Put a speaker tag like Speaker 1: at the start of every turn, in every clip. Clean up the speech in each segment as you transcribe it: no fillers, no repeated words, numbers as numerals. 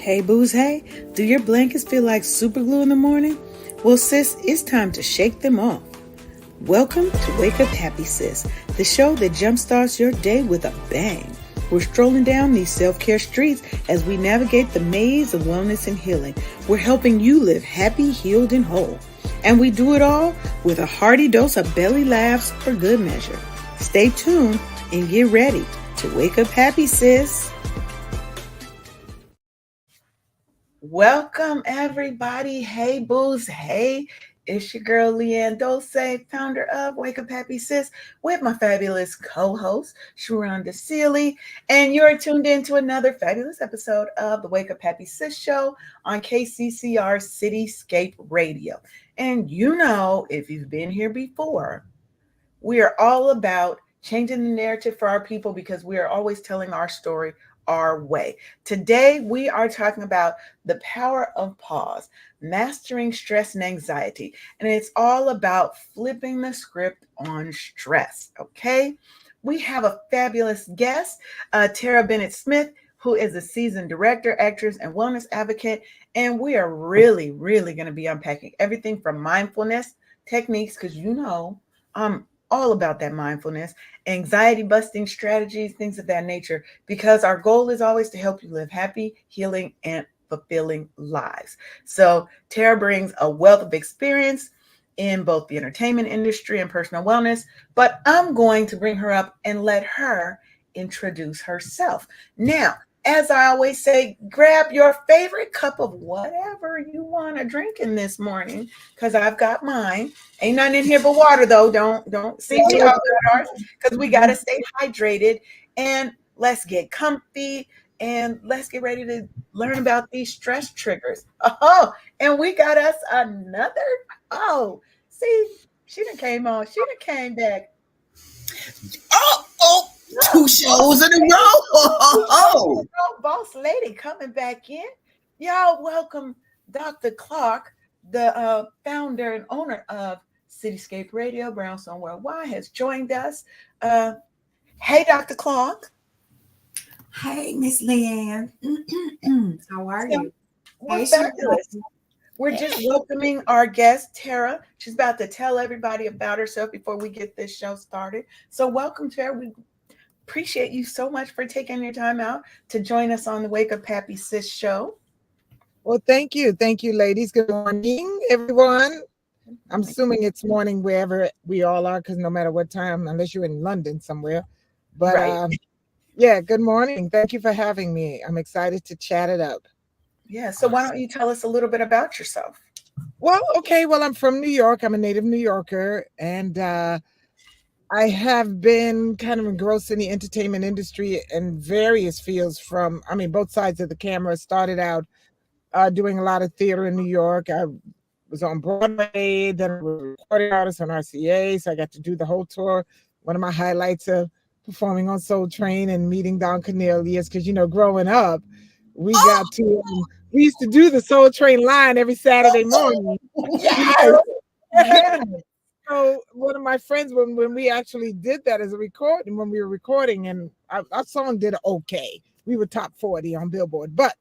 Speaker 1: Hey booze, hey, do your blankets feel like super glue in the morning? Well, sis, it's time to shake them off. Welcome to Wake Up Happy Sis, the show that jumpstarts your day with a bang. We're strolling down these self-care streets as we navigate the maze of wellness and healing. We're helping you live happy, healed, and whole. And we do it all with a hearty dose of belly laughs for good measure. Stay tuned and get ready to wake up happy, sis. Welcome, everybody. Hey, booze. Hey, it's your girl, Leanne Dose, founder of Wake Up Happy Sis, with my fabulous co-host, Sharonda Seeley. And you're tuned in to another fabulous episode of the Wake Up Happy Sis show on KCCR Cityscape Radio. And you know, if you've been here before, we are all about changing the narrative for our people because we are always telling our story our way. Today, we are talking about the power of pause, mastering stress and anxiety. And it's all about flipping the script on stress. Okay. We have a fabulous guest, Tara Bennett Smith, who is a seasoned director, actress, and wellness advocate. And we are really going to be unpacking everything from mindfulness techniques, because I'm all about that mindfulness, anxiety busting strategies, things of that nature, because our goal is always to help you live happy, healing, and fulfilling lives. So Tara brings a wealth of experience in both the entertainment industry and personal wellness, but I'm going to bring her up and let her introduce herself. Now, as I always say, grab your favorite cup of whatever you want to drink in this morning, because I've got mine. Ain't nothing in here but water, though. Don't see me all ours, because we got to stay hydrated. And let's get comfy and let's get ready to learn about these stress triggers. Oh, and we got us another. Oh, see, she done came on. She done came back.
Speaker 2: Two shows in a row.
Speaker 1: Boss lady coming back in. Y'all welcome Dr. Clark, the founder and owner of Cityscape Radio, Brownstone Worldwide, has joined us. Hey, Dr. Clark.
Speaker 3: Hey, Miss Leanne. How are you?
Speaker 1: We're fabulous. We're just welcoming our guest, Tara. She's about to tell everybody about herself before we get this show started. So welcome, Tara. We appreciate you so much for taking your time out to join us on the Wake Up Happy Sis show.
Speaker 4: Well, thank you. Thank you, ladies. Good morning, everyone. I'm assuming it's morning wherever we all are, because no matter what time, unless you're in London somewhere. But
Speaker 1: right.
Speaker 4: Yeah, good morning. Thank you for having me. I'm excited to chat it up.
Speaker 1: Yeah. So why don't you tell us a little bit about yourself?
Speaker 4: Well, okay. Well, I'm from New York. I'm a native New Yorker. And I have been kind of engrossed in the entertainment industry in various fields both sides of the camera. Started out doing a lot of theater in New York. I was on Broadway, then I was a recording artist on RCA, so I got to do the whole tour. One of my highlights of performing on Soul Train and meeting Don Cornelius, because, growing up, we used to do the Soul Train line every Saturday morning.
Speaker 1: Yes.
Speaker 4: So one of my friends, when we actually did that as a recording, when we were recording, and our song did okay. We were top 40 on Billboard. But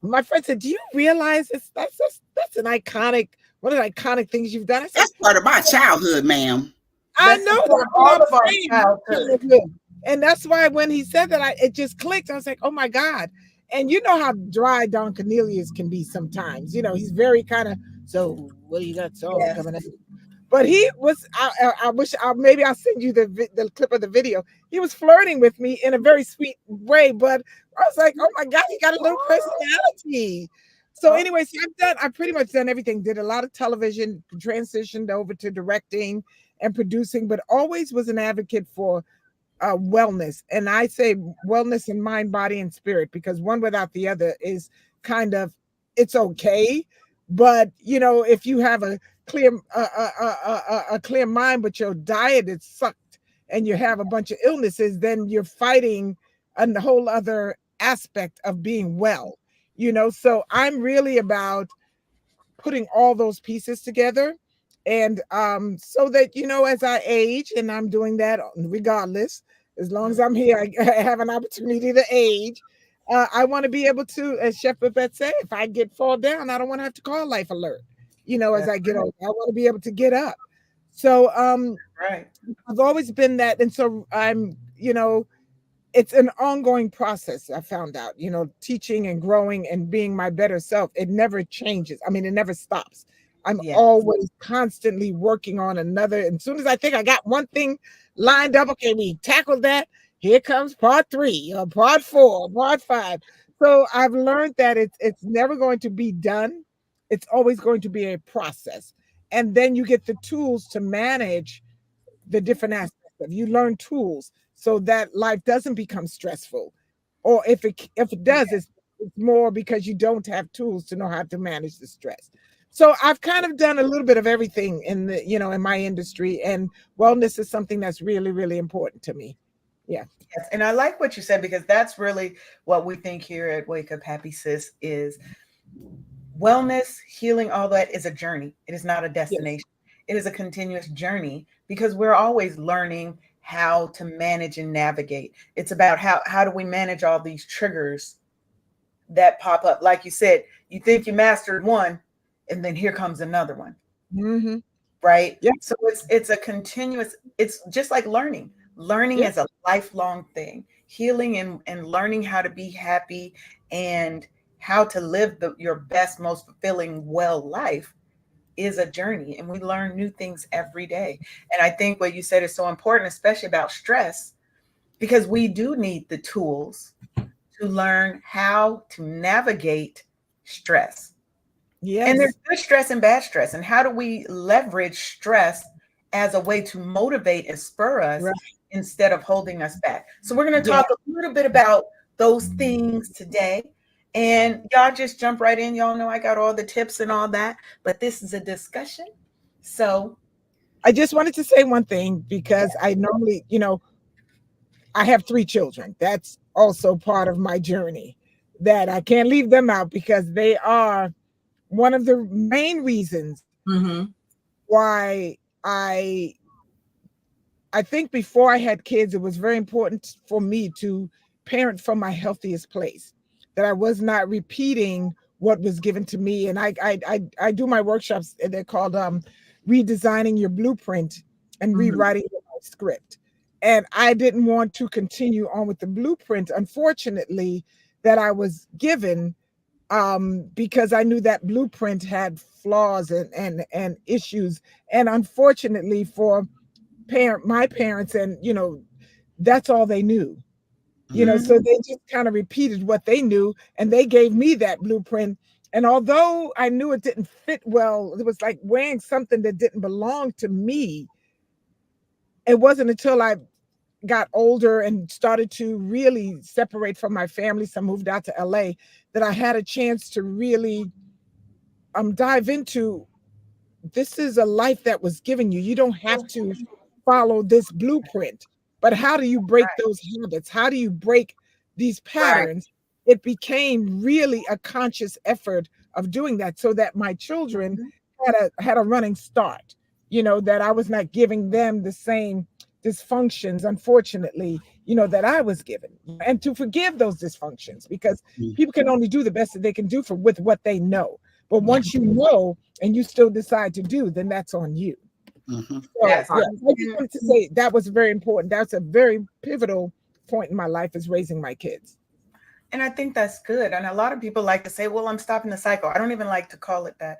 Speaker 4: my friend said, "Do you realize that's an iconic, one of the iconic things you've done?" I said,
Speaker 2: "That's part of my childhood, ma'am."
Speaker 4: I know
Speaker 1: all of our childhood.
Speaker 4: And that's why when he said that, it just clicked. I was like, oh my God. And you know how dry Don Cornelius can be sometimes. He's very kind of, so what do you got coming up? But he was, I wish, maybe I'll send you the clip of the video. He was flirting with me in a very sweet way, but I was like, oh my God, he got a little personality. So anyway, I've pretty much done everything. Did a lot of television, transitioned over to directing and producing, but always was an advocate for wellness. And I say wellness in mind, body, and spirit, because one without the other is kind of, it's okay. But, if you have a clear mind, but your diet is sucked and you have a bunch of illnesses, then you're fighting a whole other aspect of being well, So I'm really about putting all those pieces together. And so that, as I age, and I'm doing that regardless, as long as I'm here, I have an opportunity to age. I want to be able to, as Chef Babette said, if I get fall down, I don't want to have to call Life Alert. As
Speaker 1: That's
Speaker 4: I get older, I want to be able to get up. So
Speaker 1: right.
Speaker 4: I've always been that, and so it's an ongoing process. I found out, teaching and growing and being my better self. It never changes. I mean, it never stops. I'm
Speaker 1: Yes.
Speaker 4: always constantly working on another. And as soon as I think I got one thing lined up, okay, we tackled that. Here comes part three, or part four, part five. So I've learned that it's never going to be done. It's always going to be a process. And then you get the tools to manage the different aspects of you learn tools so that life doesn't become stressful, or if it does, it's more because you don't have tools to know how to manage the stress. So I've kind of done a little bit of everything in the in my industry, and wellness is something that's really, really important to me. Yeah.
Speaker 1: Yes. And I like what you said, because that's really what we think here at Wake Up Happy Sis is wellness, healing, all that is a journey. It is not a
Speaker 4: Yes.
Speaker 1: destination. It is a continuous journey, because we're always learning how to manage and navigate. It's about how do we manage all these triggers that pop up. Like you said, you think you mastered one, and then here comes another one,
Speaker 4: Mm-hmm.
Speaker 1: right?
Speaker 4: Yeah.
Speaker 1: So it's a continuous, it's just like learning. Learning
Speaker 4: Yeah.
Speaker 1: is a lifelong thing. Healing and learning how to be happy and how to live your best, most fulfilling, well life is a journey, and we learn new things every day. And I think what you said is so important, especially about stress, because we do need the tools to learn how to navigate stress. And there's
Speaker 4: Yes.
Speaker 1: good stress and bad stress. And how do we leverage stress as a way to motivate and spur us
Speaker 4: Right.
Speaker 1: instead of holding us back? So we're going to
Speaker 4: Yeah.
Speaker 1: talk a little bit about those things today. And y'all just jump right in. Y'all know I got all the tips and all that, but this is a discussion. So,
Speaker 4: I just wanted to say one thing,
Speaker 1: yeah.
Speaker 4: because I normally, I have three children. That's also part of my journey, that I can't leave them out, because they are one of the main reasons
Speaker 3: Mm-hmm.
Speaker 4: why I think before I had kids, it was very important for me to parent from my healthiest place, that I was not repeating what was given to me. And I do my workshops, and they're called redesigning your blueprint and
Speaker 1: Mhm.
Speaker 4: rewriting your life script. And I didn't want to continue on with the blueprint, unfortunately, that I was given, because I knew that blueprint had flaws and issues. And unfortunately for my parents, and that's all they knew.
Speaker 2: Mm-hmm.
Speaker 4: So
Speaker 1: Mhm.
Speaker 4: they just kind of repeated what they knew, and they gave me that blueprint. And although I knew it didn't fit well, it was like wearing something that didn't belong to me. It wasn't until I got older and started to really separate from my family, some moved out to LA, that I had a chance to really dive into, this is a life that was given you. You don't have to follow this blueprint. But how do you break those habits? How do you break these
Speaker 1: Right.
Speaker 4: patterns? It became really a conscious effort of doing that, so that my children
Speaker 1: Mhm.
Speaker 4: had a running start, that I was not giving them the same dysfunctions, unfortunately, that I was given. And to forgive those dysfunctions, because people can only do the best that they can do with what they know. But
Speaker 3: Yeah,
Speaker 4: once you know and you still decide to do, then that's on you.
Speaker 2: Mm-hmm.
Speaker 4: So
Speaker 3: that
Speaker 1: Yes.
Speaker 3: part.
Speaker 4: yeah, I just
Speaker 1: And
Speaker 4: wanted to say that was very important. That's a very pivotal point in my life, is raising my kids.
Speaker 1: and I think that's good. And a lot of people like to say, well, I'm stopping the cycle. I don't even like to call it that.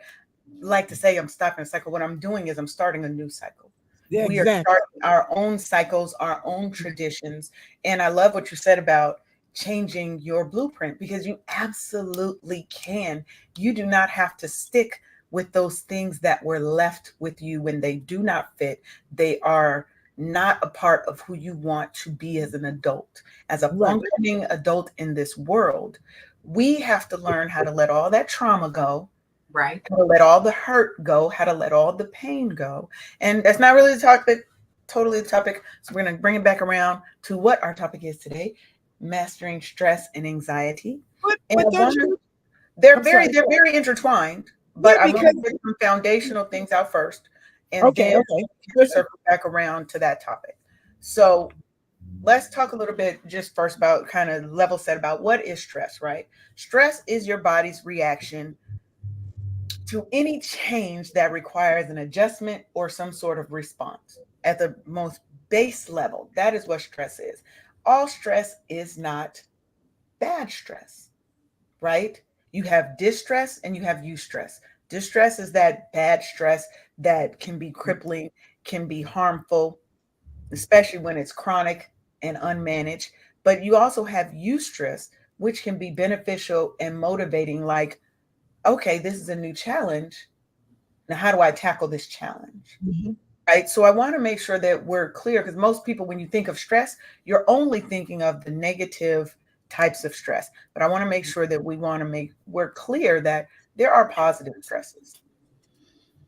Speaker 1: Like to say I'm stopping a cycle. What I'm doing is I'm starting a new cycle.
Speaker 4: Yeah,
Speaker 1: We are
Speaker 4: exactly.
Speaker 1: starting our own cycles, our own traditions. And I love what you said about changing your blueprint, because you absolutely can. You do not have to stick with those things that were left with you when they do not fit. They are not a part of who you want to be as an adult, as a
Speaker 4: Right.
Speaker 1: functioning adult in this world. We have to learn how to let all that trauma go,
Speaker 3: Right.
Speaker 1: how to let all the hurt go, how to let all the pain go. And that's not really the topic, totally the topic. So we're going to bring it back around to what our topic is today: mastering stress and anxiety. And
Speaker 4: But
Speaker 1: I
Speaker 4: don't
Speaker 1: want to,
Speaker 4: you?
Speaker 1: they're
Speaker 4: I'm
Speaker 1: very,
Speaker 4: sorry.
Speaker 1: they're very intertwined,
Speaker 4: Yeah,
Speaker 1: but I want
Speaker 4: because
Speaker 1: to get some foundational things out first, and
Speaker 4: okay,
Speaker 1: then
Speaker 4: okay.
Speaker 1: we can circle back around to that topic. So let's talk a little bit just first about kind of level set about what is stress, right? Stress is your body's reaction to any change that requires an adjustment or some sort of response. At the most base level, that is what stress is. All stress is not bad stress, right? You have distress and you have eustress. Distress is that bad stress that can be crippling, can be harmful, especially when it's chronic and unmanaged. But you also have eustress, which can be beneficial and motivating, like, okay, this is a new challenge. Now, how do I tackle this challenge?
Speaker 4: Mhm.
Speaker 1: Right. So I want to make sure that we're clear because most people, when you think of stress, you're only thinking of the negative types of stress. But I want to make sure that we're clear that there are positive stresses.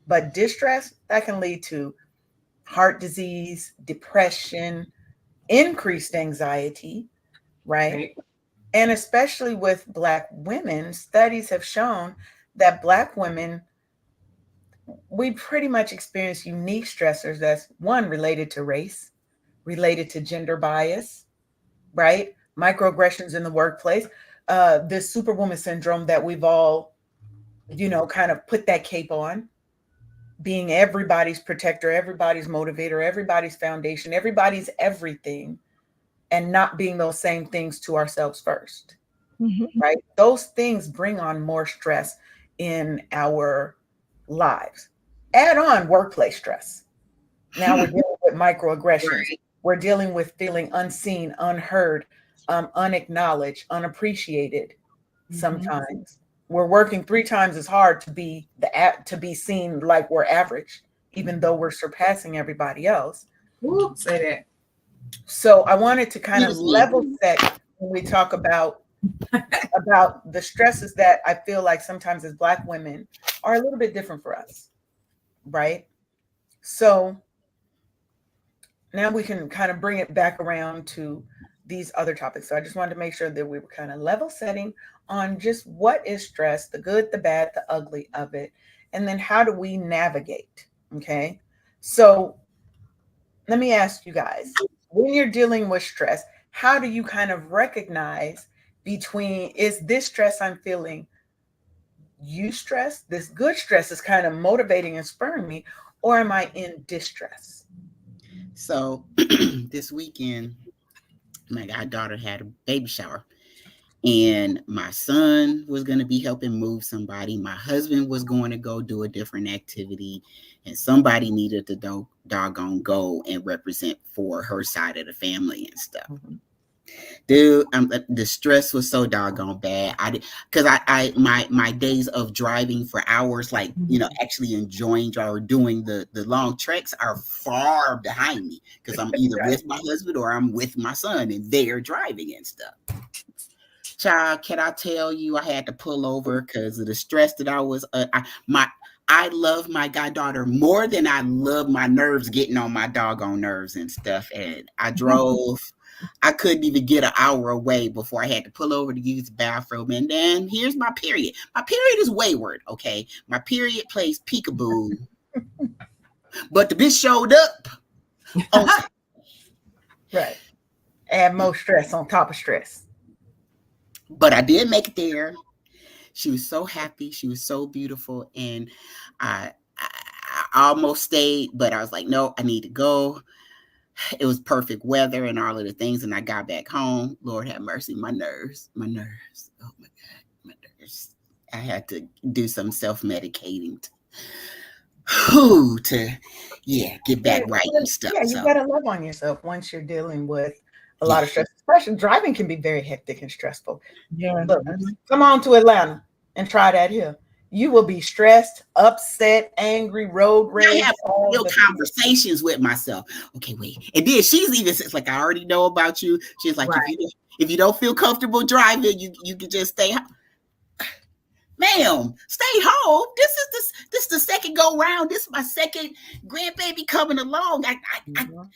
Speaker 1: But distress that can lead to heart disease, depression, increased anxiety, right?
Speaker 3: Right.
Speaker 1: And especially with Black women, studies have shown that Black women, we pretty much experience unique stressors that's one related to race, related to gender bias, right? Microaggressions in the workplace, this superwoman syndrome that we've all, kind of put that cape on, being everybody's protector, everybody's motivator, everybody's foundation, everybody's everything, and not being those same things to ourselves first,
Speaker 4: Mhm.
Speaker 1: right? Those things bring on more stress in our lives. Add on workplace stress. Now we're dealing with microaggressions.
Speaker 2: Right.
Speaker 1: We're dealing with feeling unseen, unheard, unacknowledged, unappreciated.
Speaker 3: Mm-hmm.
Speaker 1: Sometimes we're working three times as hard to be seen like we're average, even though we're surpassing everybody else.
Speaker 3: Ooh, say
Speaker 1: So I wanted to kind of
Speaker 2: Excuse me.
Speaker 1: level set when we talk about the stresses that I feel like sometimes as Black women are a little bit different for us, right? So now we can kind of bring it back around to these other topics. So I just wanted to make sure that we were kind of level setting on just what is stress, the good, the bad, the ugly of it, and then how do we navigate? Okay. So let me ask you guys, when you're dealing with stress, how do you kind of recognize between is this stress I'm feeling you stress, this good stress is kind of motivating and spurring me, or am I in distress?
Speaker 2: So this weekend, my goddaughter had a baby shower, and my son was going to be helping move somebody. My husband was going to go do a different activity, and somebody needed to doggone go and represent for her side of the family and stuff.
Speaker 1: Mhm.
Speaker 2: Dude, the stress was so doggone bad. I did because my days of driving for hours, like
Speaker 3: that.
Speaker 2: actually enjoying or doing the long treks are far behind me because I'm either
Speaker 1: Right.
Speaker 2: with my husband or I'm with my son, and they're driving and stuff. Child, can I tell you, I had to pull over because of the stress that I was. I love my goddaughter more than I love my nerves getting on my doggone nerves and stuff. And I drove. I couldn't even get an hour away before I had to pull over to use the bathroom. And then here's my period. My period is wayward. Okay, my period plays peekaboo, but the bitch showed up on time.
Speaker 1: Right. Add more stress on top of stress.
Speaker 2: But I did make it there. She was so happy. She was so beautiful, and I almost stayed, but I was like, no, I need to go. It was perfect weather and all of the things, and I got back home. Lord have mercy, my nerves, my nerves. Oh my God, my nerves. I had to do some self medicating to yeah get
Speaker 1: Yeah,
Speaker 2: back right and stuff.
Speaker 1: yeah, you
Speaker 2: So
Speaker 1: gotta love on yourself once you're dealing with a
Speaker 2: yeah,
Speaker 1: lot of stress. Especially driving can be very hectic and stressful.
Speaker 4: Yeah.
Speaker 1: Look, come on to Atlanta and try that here. You will be stressed, upset, angry, road
Speaker 2: I
Speaker 1: rage,
Speaker 2: have
Speaker 1: all
Speaker 2: real
Speaker 1: the things.
Speaker 2: conversations with myself. Okay, wait. And then she's even says like, I already know about you. She's like,
Speaker 3: Right.
Speaker 2: if you don't feel comfortable driving, you can just stay. Ma'am, stay home. This is the second go round. This is my second grandbaby coming along.
Speaker 1: Mhm.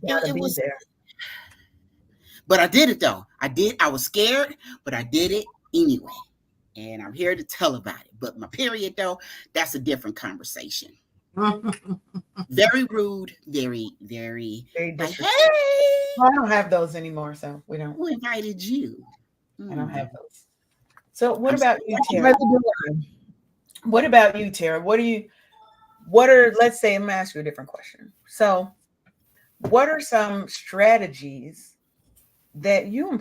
Speaker 1: Gotta
Speaker 2: It
Speaker 1: be
Speaker 2: was,
Speaker 1: there.
Speaker 2: but I did it though. I was scared, but I did it anyway. And I'm here to tell about it. But my period though, that's a different conversation. Very rude, very, very
Speaker 1: Very
Speaker 2: like,
Speaker 1: disrespectful.
Speaker 2: hey.
Speaker 1: Well, I don't have those anymore, so we don't.
Speaker 2: Who invited you?
Speaker 1: I don't have those. So what
Speaker 2: I'm
Speaker 1: about you, Tara?
Speaker 4: Neither do I.
Speaker 1: What about you, Tara? What are, let's say, I'm gonna ask you a different question. So what are some strategies that you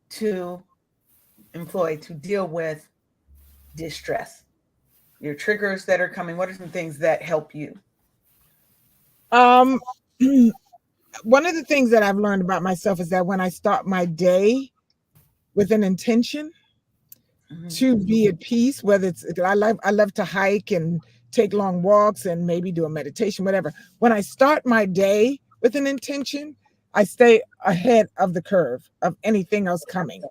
Speaker 1: to employ to deal with distress? Your triggers that are coming, what are some things that help you?
Speaker 4: Um, one of the things that I've learned about myself is that when I start my day with an intention to be at peace, whether it's I love to hike and take long walks and maybe do a meditation, whatever. When I start my day with an intention, I stay ahead of the curve of anything else coming.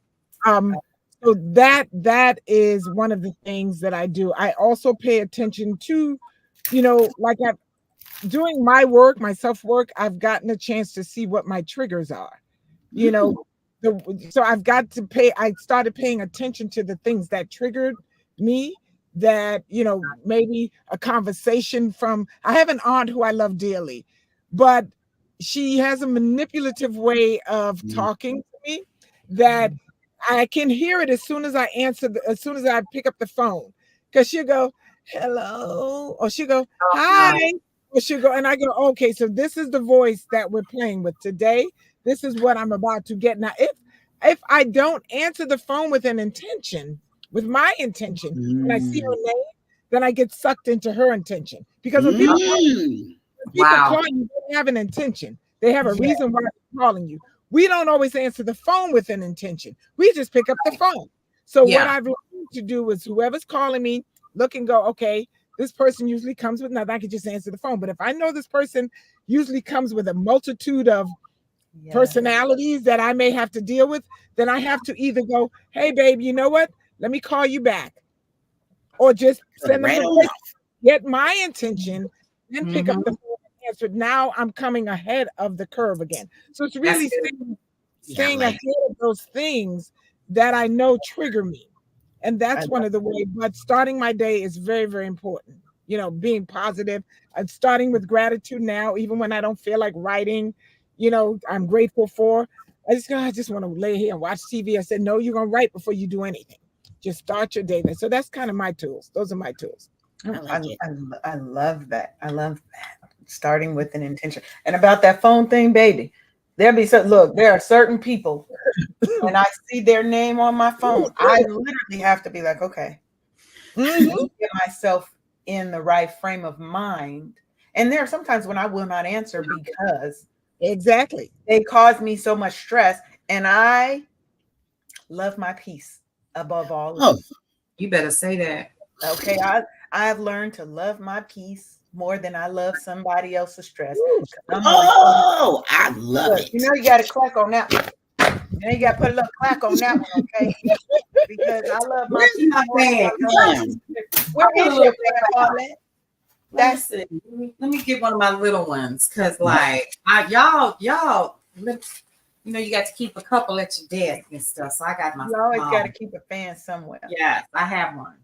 Speaker 4: Um, so that is one of the things that I do. I also pay attention to, like I doing my work, my self work, I've gotten a chance to see what my triggers are. You
Speaker 2: Mm.
Speaker 4: know, so I've got to pay. I started paying attention to the things that triggered me. That maybe a conversation from. I have an aunt who I love dearly, but she has a manipulative way of
Speaker 2: Mm.
Speaker 4: talking to me that I can hear it as soon as I as soon as I pick up the phone, because she'll go, "Hello," or she'll go, "Hi." Or she'll go, and I go, okay, so this is the voice that we're playing with today. This is what I'm about to get. Now, if I don't answer the phone with an intention, with my intention, and I see her
Speaker 2: Mm.
Speaker 4: name, then I get sucked into her intention. Because
Speaker 2: Mm.
Speaker 4: when people
Speaker 3: Wow.
Speaker 4: call you, they have an intention. They have a
Speaker 1: Yeah.
Speaker 4: reason why they're calling you. We don't always answer the phone with an intention. We just pick up the phone. So what
Speaker 3: Yeah.
Speaker 4: I've learned to do is whoever's calling me, look and go, okay, this person usually comes with nothing. I can just answer the phone. But if I know this person usually comes with a multitude of
Speaker 1: Yes.
Speaker 4: personalities that I may have to deal with, then I have to either go, hey, babe, you know what? Let me call you back. Or just
Speaker 2: Cut it
Speaker 4: send them
Speaker 2: right
Speaker 4: the
Speaker 2: on
Speaker 4: voice,
Speaker 2: off.
Speaker 4: get my intention, then pick up
Speaker 3: Mm-hmm.
Speaker 4: the phone and answer. Now I'm coming ahead of the curve again. So it's
Speaker 3: That's
Speaker 4: really
Speaker 3: good.
Speaker 2: Yeah, I
Speaker 4: staying
Speaker 2: like
Speaker 4: ahead of those things that I know trigger me. And
Speaker 1: I
Speaker 4: that's one
Speaker 1: love
Speaker 4: of the ways. But starting my day is very, very important. Being positive. I'm starting with gratitude now, even when I don't feel like writing, I'm grateful for. I just want to lay here and watch TV. I said, no, you're gonna write before you do anything. Just start your day there. So that's kind of my tools. Those are my tools.
Speaker 1: Oh,
Speaker 2: I like it.
Speaker 1: I love that. I love that. Starting with an intention. And about that phone thing, baby, there are certain people when I see their name on my phone, I literally have to be like, okay, let
Speaker 4: Mhm.
Speaker 1: me get myself in the right frame of mind. And there are sometimes when I will not answer because
Speaker 4: Exactly.
Speaker 1: they cause me so much stress. And I love my peace above all
Speaker 2: Oh,
Speaker 1: else.
Speaker 3: You better say that.
Speaker 1: Okay, I've learned to love my peace more than I love somebody else's stress.
Speaker 4: Woo.
Speaker 1: 'Cause I'm gonna record.
Speaker 2: oh, I love
Speaker 1: Look,
Speaker 2: it.
Speaker 1: you got to clack on that one. You got to put a little clack on that one, okay? Because I love my
Speaker 3: Where's
Speaker 1: peace
Speaker 3: my
Speaker 1: more than
Speaker 3: fan?
Speaker 1: I love my
Speaker 2: Damn.
Speaker 1: where
Speaker 3: I put a
Speaker 1: is your
Speaker 3: little
Speaker 1: fan,
Speaker 3: fan out.
Speaker 1: Paulette?
Speaker 3: Let me
Speaker 1: That's
Speaker 3: see. Let me get one of my little ones, cause like y'all, you got to keep a couple at your desk and stuff. So I got my
Speaker 1: you always got to keep a fan somewhere.
Speaker 3: yes, I have one.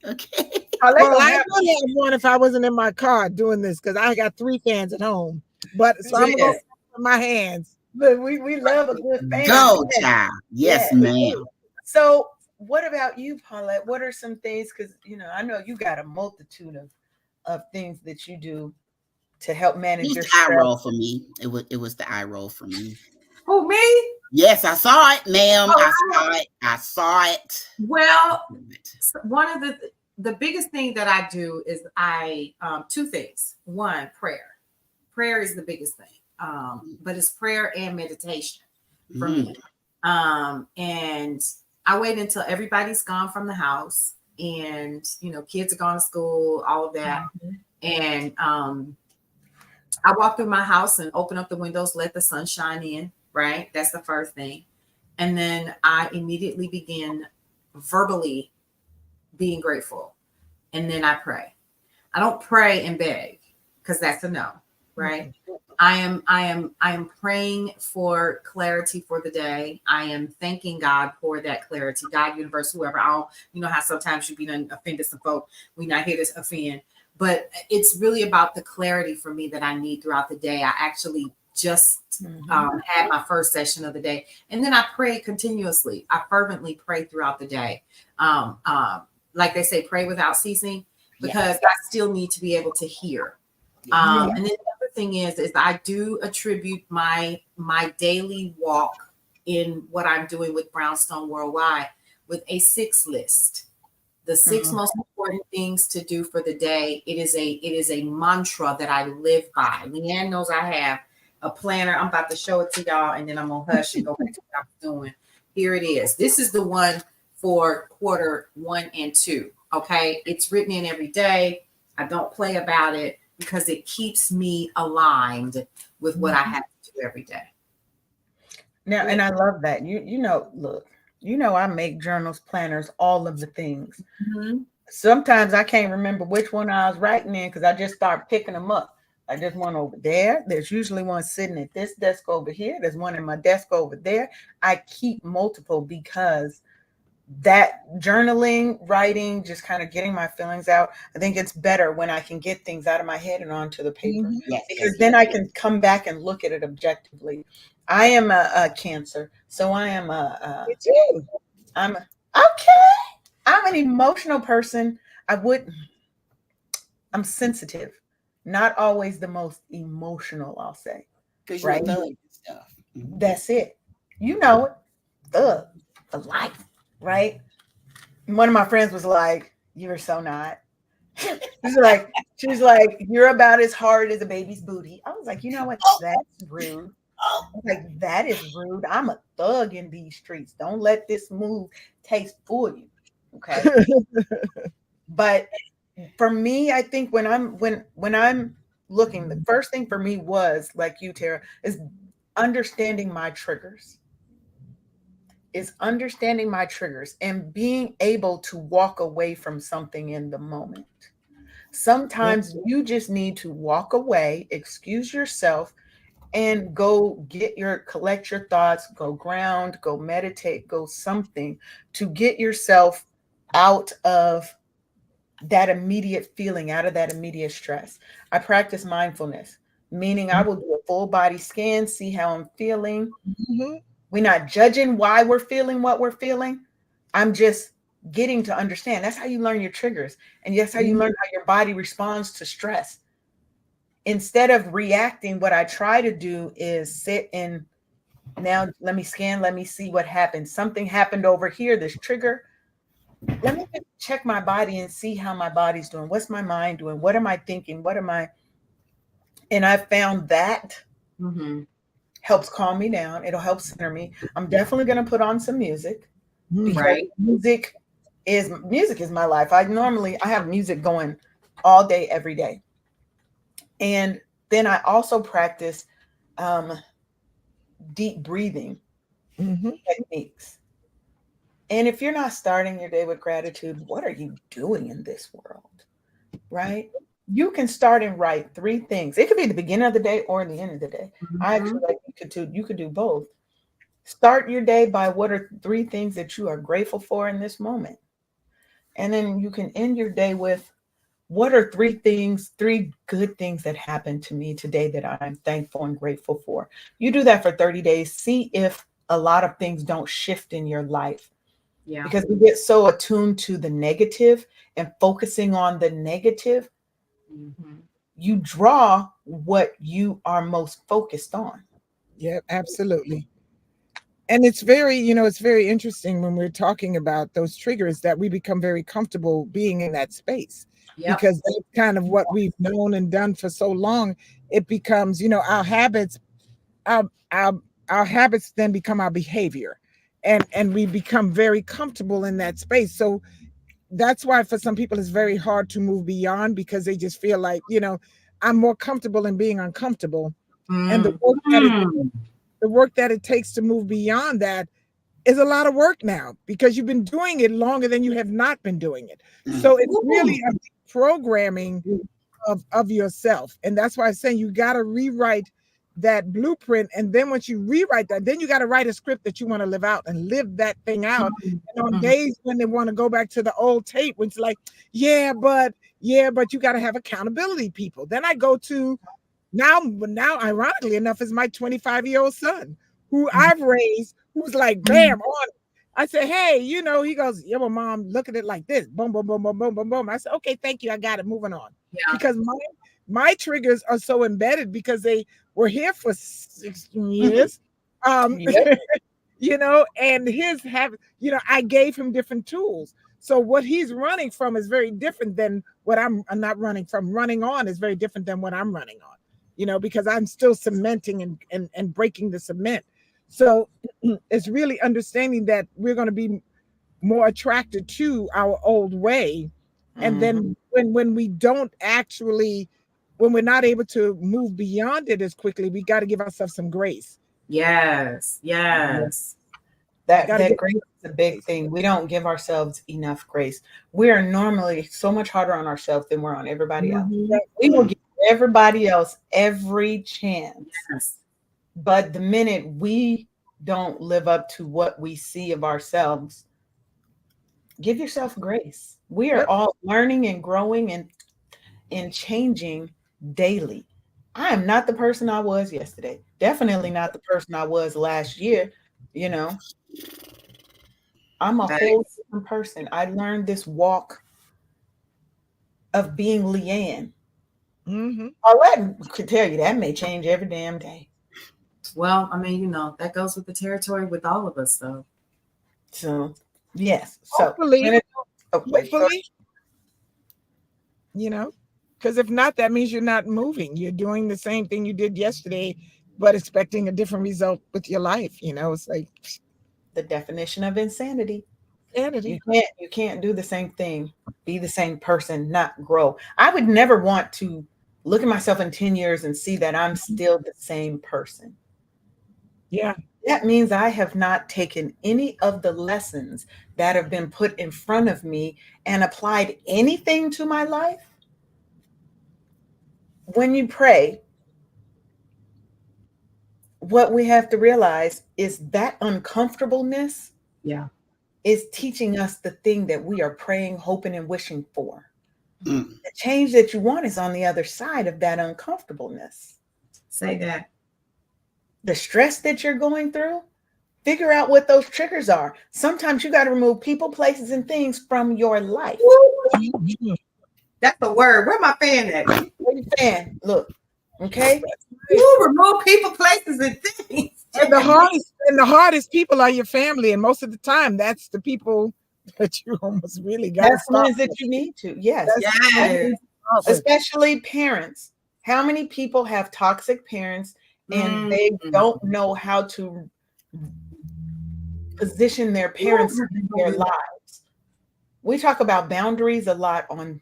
Speaker 2: Okay.
Speaker 1: Paulette
Speaker 4: Well,
Speaker 1: don't
Speaker 4: I
Speaker 1: have
Speaker 4: would have one if I wasn't in my car doing this because I got 3 fans at home. But so I'm gonna go
Speaker 3: Yes.
Speaker 4: with my hands.
Speaker 1: look, we love a good fan.
Speaker 2: Go, child.
Speaker 1: Yeah.
Speaker 2: Yes, ma'am.
Speaker 1: So what about you, Paulette? What are some things? Because I know you got a multitude of things that you do to help manage
Speaker 2: Just
Speaker 1: your
Speaker 2: the eye
Speaker 1: stress.
Speaker 2: roll for me. It was the eye roll for me.
Speaker 3: Who, me?
Speaker 2: Yes, I saw it, ma'am.
Speaker 3: Oh,
Speaker 2: I saw it. I saw it.
Speaker 3: well, one of the biggest thing that I do is I two things. One, prayer. Prayer is the biggest thing. But it's prayer and meditation for me. And I wait until everybody's gone from the house and kids are gone to school, all of that. And I walk through my house and open up the windows, let the sun shine in, right? That's the first thing. And then I immediately begin verbally being grateful. And then I pray. I don't pray and beg because that's a no, right? I am praying for clarity for the day. I am thanking God for that clarity. God, universe, whoever. I don't, how sometimes you be offended some folk. We not here to offend, but it's really about the clarity for me that I need throughout the day. I actually just had my first session of the day. And then I pray continuously. I fervently pray throughout the day. Like they say, pray without ceasing, because I still need to be able to hear. And then the other thing is I do attribute my daily walk in what I'm doing with Brownstone Worldwide with a 6 list. The 6 most important things to do for the day. It is a mantra that I live by. Leanne knows I have a planner. I'm about to show it to y'all, and then I'm gonna hush and go back to what I'm doing. Here it is. This is the one for Q1 and 2. Okay, it's written in every day. I don't play about it because it keeps me aligned with what I have to do every day.
Speaker 1: Now, and I love that. You know, look, I make journals, planners, all of the things. Sometimes I can't remember which one I was writing in because I just start picking them up. I just one over there. There's usually one sitting at this desk over here. There's one in my desk over there. I keep multiple because that journaling, writing, just kind of getting my feelings out. I think it's better when I can get things out of my head and onto the paper, because then I can come back and look at it objectively. I am a Cancer, so I am I'm okay. I'm an emotional person. I'm sensitive, not always the most emotional, I'll say.
Speaker 2: Because you're a thug and stuff.
Speaker 1: That's it. You know it. Thug for life. Right? One of my friends was like, "You are so not." She's like, "You're about as hard as a baby's booty." I was like, "You know what? That's rude." I was like, "That is rude. I'm a thug in these streets. Don't let this move taste for you." Okay. But for me, I think when I'm looking, the first thing for me was, like you, Tara, is understanding my triggers. And being able to walk away from something in the moment. Sometimes you just need to walk away, excuse yourself, and go collect your thoughts, go ground, go meditate, go something to get yourself out of that immediate feeling, out of that immediate stress. I practice mindfulness, meaning I will do a full body scan, see how I'm feeling. We're not judging why we're feeling what we're feeling. I'm just getting to understand. That's how you learn your triggers. And that's how you learn how your body responds to stress. Instead of reacting, what I try to do is sit in, now let me scan, let me see what happened. Something happened over here, this trigger. Let me check my body and see how my body's doing. What's my mind doing? What am I thinking? And I found that helps calm me down. It'll help center me. I'm definitely going to put on some music, because music is my life. I have music going all day, every day. And then I also practice deep breathing techniques. And if you're not starting your day with gratitude, what are you doing in this world? Right? You can start and write 3 things. It could be the beginning of the day or the end of the day. I actually like you could do both. Start your day by what are 3 things that you are grateful for in this moment. And then you can end your day with, what are 3 good things that happened to me today that I'm thankful and grateful for. You do that for 30 days. See if a lot of things don't shift in your life. Yeah. Because we get so attuned to the negative and focusing on the negative, you draw what you are most focused on.
Speaker 4: Yeah, absolutely. And it's very interesting when we're talking about those triggers that we become very comfortable being in that space. Because that's kind of what we've known and done for so long. It becomes, our habits, our habits then become our behavior, and we become very comfortable in that space. So that's why for some people it's very hard to move beyond, because they just feel like, I'm more comfortable in being uncomfortable. And the work that it takes to move beyond that is a lot of work now, because you've been doing it longer than you have not been doing it. So it's really a programming of yourself. And that's why I'm saying you got to rewrite that blueprint. And then once you rewrite that, then you got to write a script that you want to live out and live that thing out. And on days when they want to go back to the old tape, when it's like, yeah, but you got to have accountability people. Then I go to Now, ironically enough, is my 25-year-old son who I've raised, who's like, bam, on. I said, hey, he goes, yeah, well, mom, look at it like this. Boom, boom, boom, boom, boom, boom, boom. I said, okay, thank you. I got it. Moving on.
Speaker 3: Yeah.
Speaker 4: Because my triggers are so embedded because they were here for 16 years.
Speaker 1: Yep.
Speaker 4: And I gave him different tools. So what he's running from is very different than what I'm not running from. Running on is very different than what I'm running on, because I'm still cementing and breaking the cement. So it's really understanding that we're going to be more attracted to our old way. And then when we don't actually, when we're not able to move beyond it as quickly, we got to give ourselves some grace.
Speaker 3: Yes.
Speaker 1: That
Speaker 4: Gotta give
Speaker 1: grace is a big thing. We don't give ourselves enough grace. We are normally so much harder on ourselves than we're on everybody else. We will give everybody else every chance.
Speaker 3: Yes.
Speaker 1: But the minute we don't live up to what we see of ourselves, give yourself grace. We are all learning and growing and changing daily. I am not the person I was yesterday. Definitely not the person I was last year. I'm a whole different person. I learned this walk of being Leanne. Paulette could tell you that may change every damn day.
Speaker 3: Well, I mean, that goes with the territory with all of us, though.
Speaker 1: So, yes.
Speaker 4: Hopefully,
Speaker 1: hopefully,
Speaker 4: because if not, that means you're not moving. You're doing the same thing you did yesterday, but expecting a different result with your life. It's like
Speaker 1: the definition of insanity.
Speaker 4: Insanity.
Speaker 1: You can't do the same thing, be the same person, not grow. I would never want to look at myself in 10 years and see that I'm still the same person.
Speaker 4: Yeah.
Speaker 1: That means I have not taken any of the lessons that have been put in front of me and applied anything to my life. When you pray, what we have to realize is that uncomfortableness is teaching us the thing that we are praying, hoping, and wishing for. The change that you want is on the other side of that uncomfortableness.
Speaker 3: Say that.
Speaker 1: The stress that you're going through, figure out what those triggers are. Sometimes you got to remove people, places, and things from your life.
Speaker 3: That's the word. Where my fan at?
Speaker 1: Where your fan? Look, okay?
Speaker 3: You remove people, places, and things.
Speaker 4: And the hardest people are your family, and most of the time, that's the people that you almost really got.
Speaker 1: That's the ones that you need to. Yes. Especially parents. How many people have toxic parents and they don't know how to position their parents in their lives? We talk about boundaries a lot on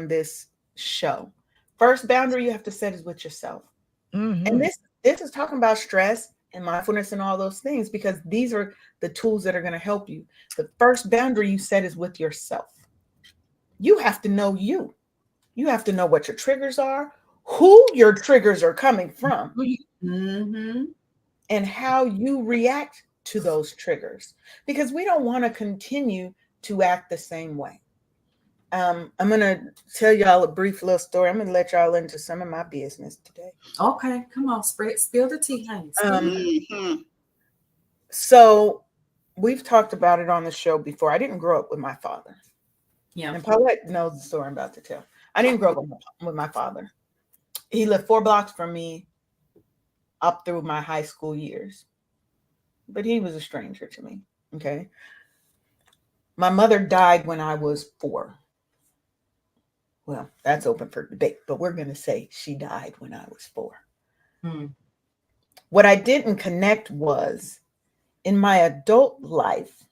Speaker 1: this show. First boundary you have to set is with yourself. And this is talking about stress and mindfulness and all those things, because these are the tools that are going to help you. The first boundary you set is with yourself. You have to know you. You have to know what your triggers are, who your triggers are coming from, and how you react to those triggers, because we don't want to continue to act the same way. I'm going to tell y'all a brief little story. I'm going to let y'all into some of my business today.
Speaker 3: Okay, come on, spill the tea, honey.
Speaker 1: So we've talked about it on the show before. I didn't grow up with my father. Yeah. And Paulette knows the story I'm about to tell. I didn't grow up with my father. He lived 4 blocks from me up through my high school years. But he was a stranger to me. Okay. My mother died when I was 4. Well, that's open for debate, but we're going to say she died when I was 4. What I didn't connect was, in my adult life,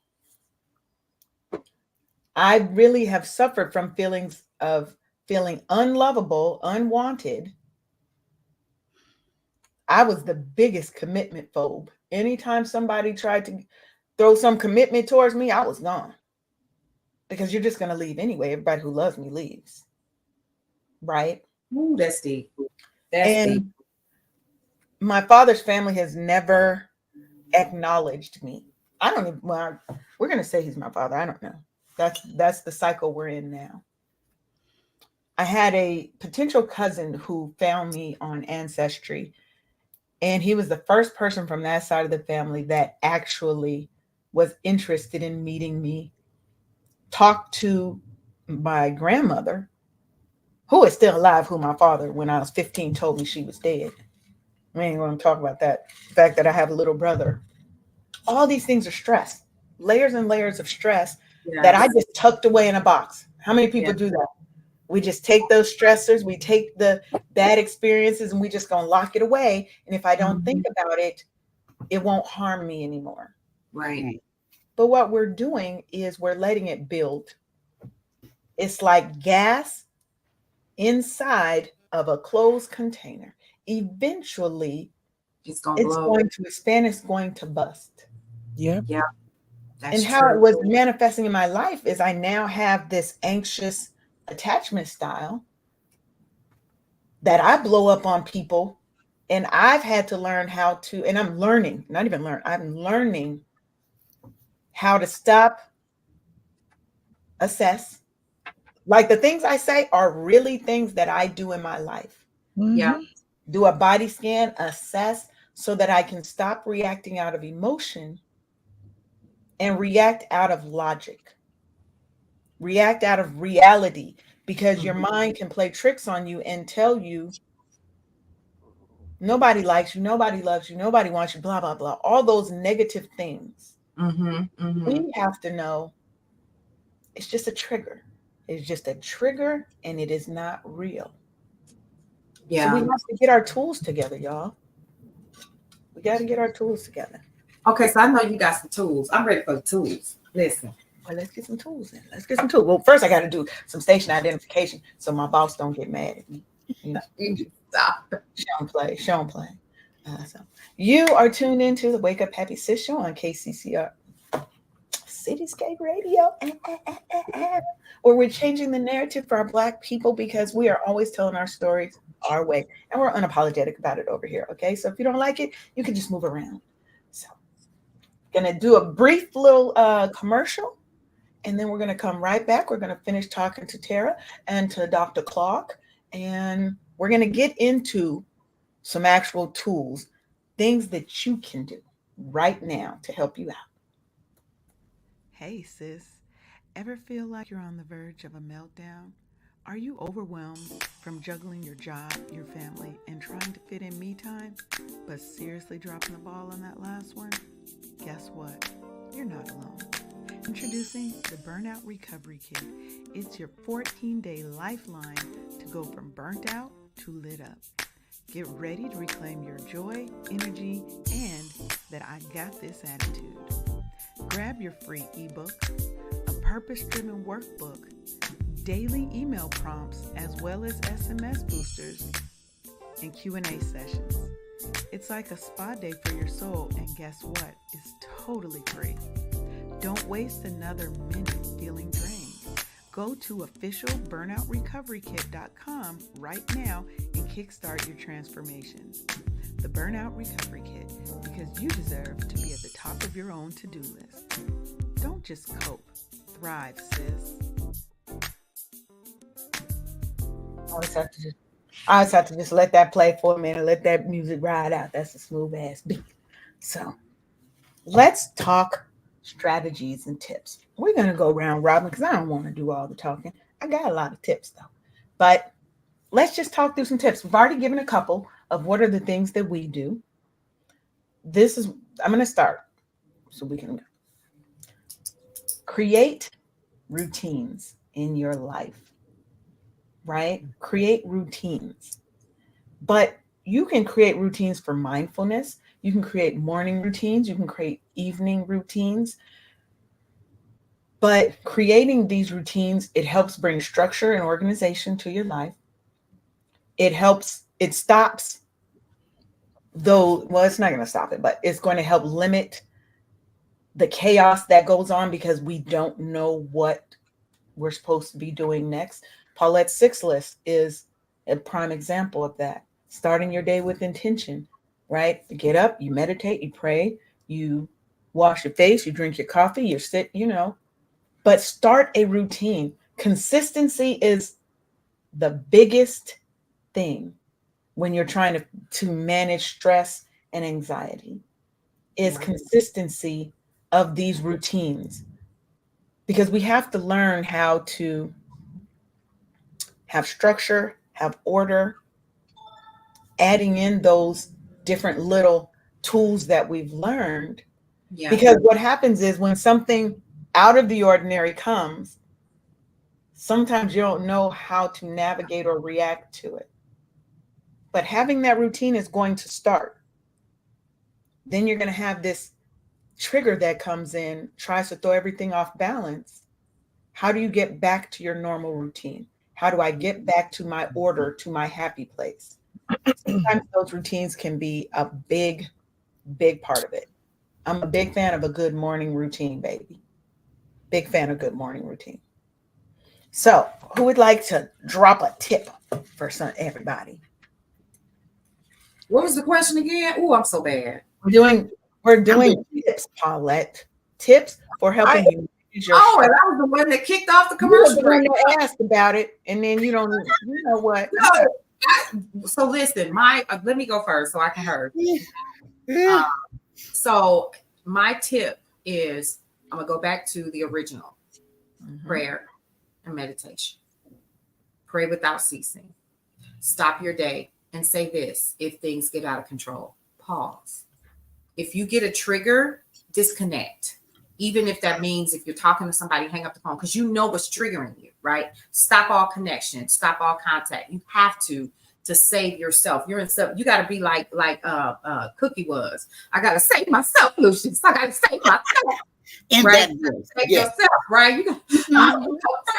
Speaker 1: I really have suffered from feelings of feeling unlovable, unwanted. I was the biggest commitment phobe. Anytime somebody tried to throw some commitment towards me, I was gone. Because you're just going to leave anyway. Everybody who loves me leaves. Right?
Speaker 3: Ooh, that's deep.
Speaker 1: Deep. My father's family has never acknowledged me. I don't even, well, we're going to say he's my father. I don't know. That's the cycle we're in now. I had a potential cousin who found me on Ancestry, and he was the first person from that side of the family that actually was interested in meeting me, talked to my grandmother, who is still alive, who my father, when I was 15, told me she was dead. We ain't going to talk about that. The fact that I have a little brother. All these things are stress, layers and layers of stress that I
Speaker 3: Yes.
Speaker 1: just tucked away in a box. How many
Speaker 3: Yeah.
Speaker 1: people do that? We just take those stressors, we take the bad experiences, and we just gonna lock it away. And if I don't think
Speaker 3: Mhm.
Speaker 1: about it, it won't harm me anymore.
Speaker 3: Right.
Speaker 2: Right.
Speaker 1: But what we're doing is we're letting it build. It's like gas inside of a closed container. Eventually,
Speaker 3: It's gonna
Speaker 1: it's
Speaker 3: blow.
Speaker 1: going to expand, it's going to bust.
Speaker 4: Yep.
Speaker 3: Yeah,
Speaker 1: And
Speaker 3: that's
Speaker 1: how it
Speaker 3: true.
Speaker 1: was manifesting in my life is I now have this anxious attachment style that I blow up on people. And I've had to learn how to, and I'm learning, not even learn, I'm learning how to stop, assess. Like the things I say are really things that I do in my life.
Speaker 3: Yeah.
Speaker 4: Hmm.
Speaker 1: Do a body scan, assess, so that I can stop reacting out of emotion and react out of logic, react out of reality, because your
Speaker 3: Mhm.
Speaker 1: mind can play tricks on you and tell you nobody likes you, nobody loves you, nobody wants you, blah, blah, blah. All those negative things.
Speaker 3: Mhm. Mhm.
Speaker 1: We have to know it's just a trigger. It's just a trigger and it is not real. So we
Speaker 3: Yeah.
Speaker 1: have to get our tools together, y'all. We got to get our tools together.
Speaker 3: Okay, so I know you got some tools. I'm ready for the tools. Listen.
Speaker 1: Well, let's get some tools in. Let's get some tools. Well, first I got to do some station identification so my boss don't get mad at me. You know,
Speaker 3: Stop.
Speaker 1: show and play, show and play. So you are tuned into the Wake Up Happy Sis show on KCCR Cityscape Radio, where we're changing the narrative for our Black people because we are always telling our stories our way, and we're unapologetic about it over here. Okay, so if you don't like it, you can just move around. So, gonna do a brief little commercial, and then we're gonna come right back. We're gonna finish talking to Tara and to Dr. Clark, and we're gonna get into some actual tools, things that you can do right now to help you out. Hey, sis. Ever feel like you're on the verge of a meltdown? Are you overwhelmed from juggling your job, your family, and trying to fit in me time, but seriously dropping the ball on that last one? Guess what? You're not alone. Introducing the Burnout Recovery Kit. It's your 14-day lifeline to go from burnt out to lit up. Get ready to reclaim your joy, energy, and that I got this attitude. Grab your free ebook, a purpose-driven workbook, daily email prompts, as well as SMS boosters and Q&A sessions. It's like a spa day for your soul, and guess what? It's totally free. Don't waste another minute feeling drained. Go to officialburnoutrecoverykit.com right now and kickstart your transformation. The Burnout Recovery Kit, because you deserve to be at the top of your own to-do list. Don't just cope, thrive, sis. I always have to just let that play for a minute, let that music ride out. That's a smooth ass beat. So let's talk strategies and tips. We're gonna go round robin because I don't want to do all the talking. I got a lot of tips though. But let's just talk through some tips. We've already given a couple of what are the things that we do. This is I'm gonna start so we can create routines in your life, right? Create routines. But you can create routines for mindfulness. You can create morning routines. You can create evening routines. But creating these routines, it helps bring structure and organization to your life. It stops though, well, it's not going to stop it, but it's going to help limit the chaos that goes on because we don't know what we're supposed to be doing next. Paulette's 6 list is a prime example of that. Starting your day with intention, right? You get up, you meditate, you pray, you wash your face, you drink your coffee, you sit, but start a routine. Consistency is the biggest thing when you're trying to manage stress and anxiety is consistency of these routines, because we have to learn how to have structure, have order, adding in those different little tools that we've learned.
Speaker 3: Yeah.
Speaker 1: Because what happens is when something out of the ordinary comes, sometimes you don't know how to navigate or react to it. But having that routine is going to start. Then you're going to have this trigger that comes in, tries to throw everything off balance. How do you get back to your normal routine? How do I get back to my order, to my happy place? Sometimes those routines can be a big, big part of it. I'm a big fan of a good morning routine, baby. Big fan of good morning routine. So, who would like to drop a tip for everybody?
Speaker 3: What was the question again? Oh, I'm so bad.
Speaker 1: We're doing tips, Paulette. Tips for helping you manage your
Speaker 3: Oh,
Speaker 1: stress.
Speaker 3: and I was the one that kicked off the
Speaker 1: You were
Speaker 3: commercial
Speaker 1: the one
Speaker 3: break.
Speaker 1: that asked about it, and then you don't. You know what?
Speaker 3: So listen, let me go first so I can hurt.
Speaker 4: Yeah.
Speaker 3: So my tip is I'm gonna go back to the original prayer and meditation. Pray without ceasing. Stop your day and say this: if things get out of control, pause. If you get a trigger, disconnect. Even if that means if you're talking to somebody, hang up the phone because you know what's triggering you, right? Stop all connection, stop all contact. You have to save yourself. You're in stuff. You got to be like Cookie was. I got to save myself, Lucius. I got to save myself.
Speaker 2: In
Speaker 3: right?
Speaker 2: that voice.
Speaker 3: Save
Speaker 2: Yes.
Speaker 3: yourself, right? You got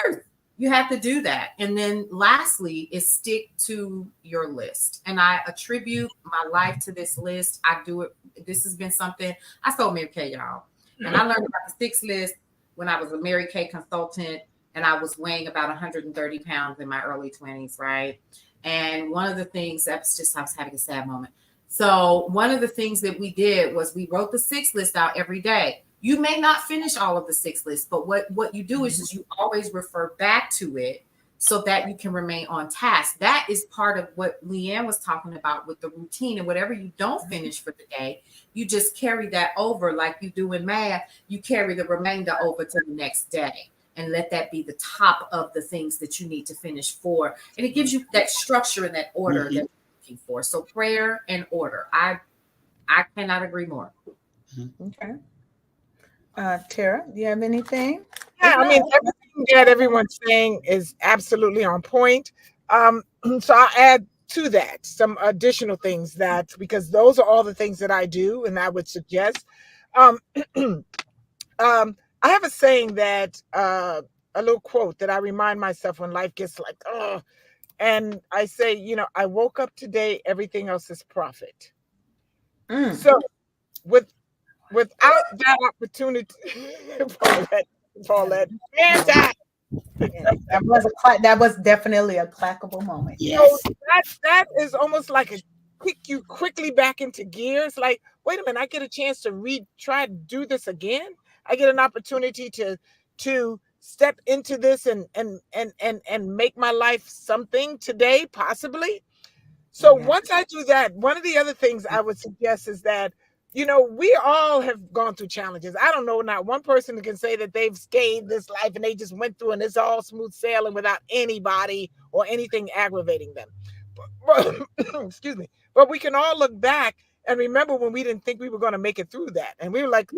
Speaker 3: first. You have to do that. And then lastly is stick to your list. And I attribute my life to this list. I do it. This has been something I told Mary Kay, y'all. And I learned about the 6 list when I was a Mary Kay consultant and I was weighing about 130 pounds in my early 20s, right? And one of the things I was having a sad moment. So one of the things that we did was we wrote the 6 list out every day. You may not finish all of the 6 lists, but what you do is you always refer back to it so that you can remain on task. That is part of what Leanne was talking about with the routine. And whatever you don't finish for the day, you just carry that over like you do in math. You carry the remainder over to the next day and let that be the top of the things that you need to finish for. And it gives you that structure and that order that you're looking for. So prayer and order. I cannot agree more.
Speaker 1: Okay. Tara, do you have anything?
Speaker 4: Yeah, I mean, everything that everyone's saying is absolutely on point. So I'll add to that some additional things because those are all the things that I do and I would suggest. Um, I have a saying that a little quote that I remind myself when life gets like, oh, and I say, I woke up today, everything else is profit. So without that opportunity, Paulette, fantastic.
Speaker 1: That was definitely a clackable moment.
Speaker 2: Yes.
Speaker 4: So that is almost like a kick you quickly back into gears. Like, wait a minute, I get a chance to try to do this again. I get an opportunity to step into this and make my life something today, possibly. So once I do that, one of the other things I would suggest is that, we all have gone through challenges. I don't know, not one person can say that they've scathed this life and they just went through and it's all smooth sailing without anybody or anything aggravating them. But, excuse me. But we can all look back and remember when we didn't think we were going to make it through that. And we were like,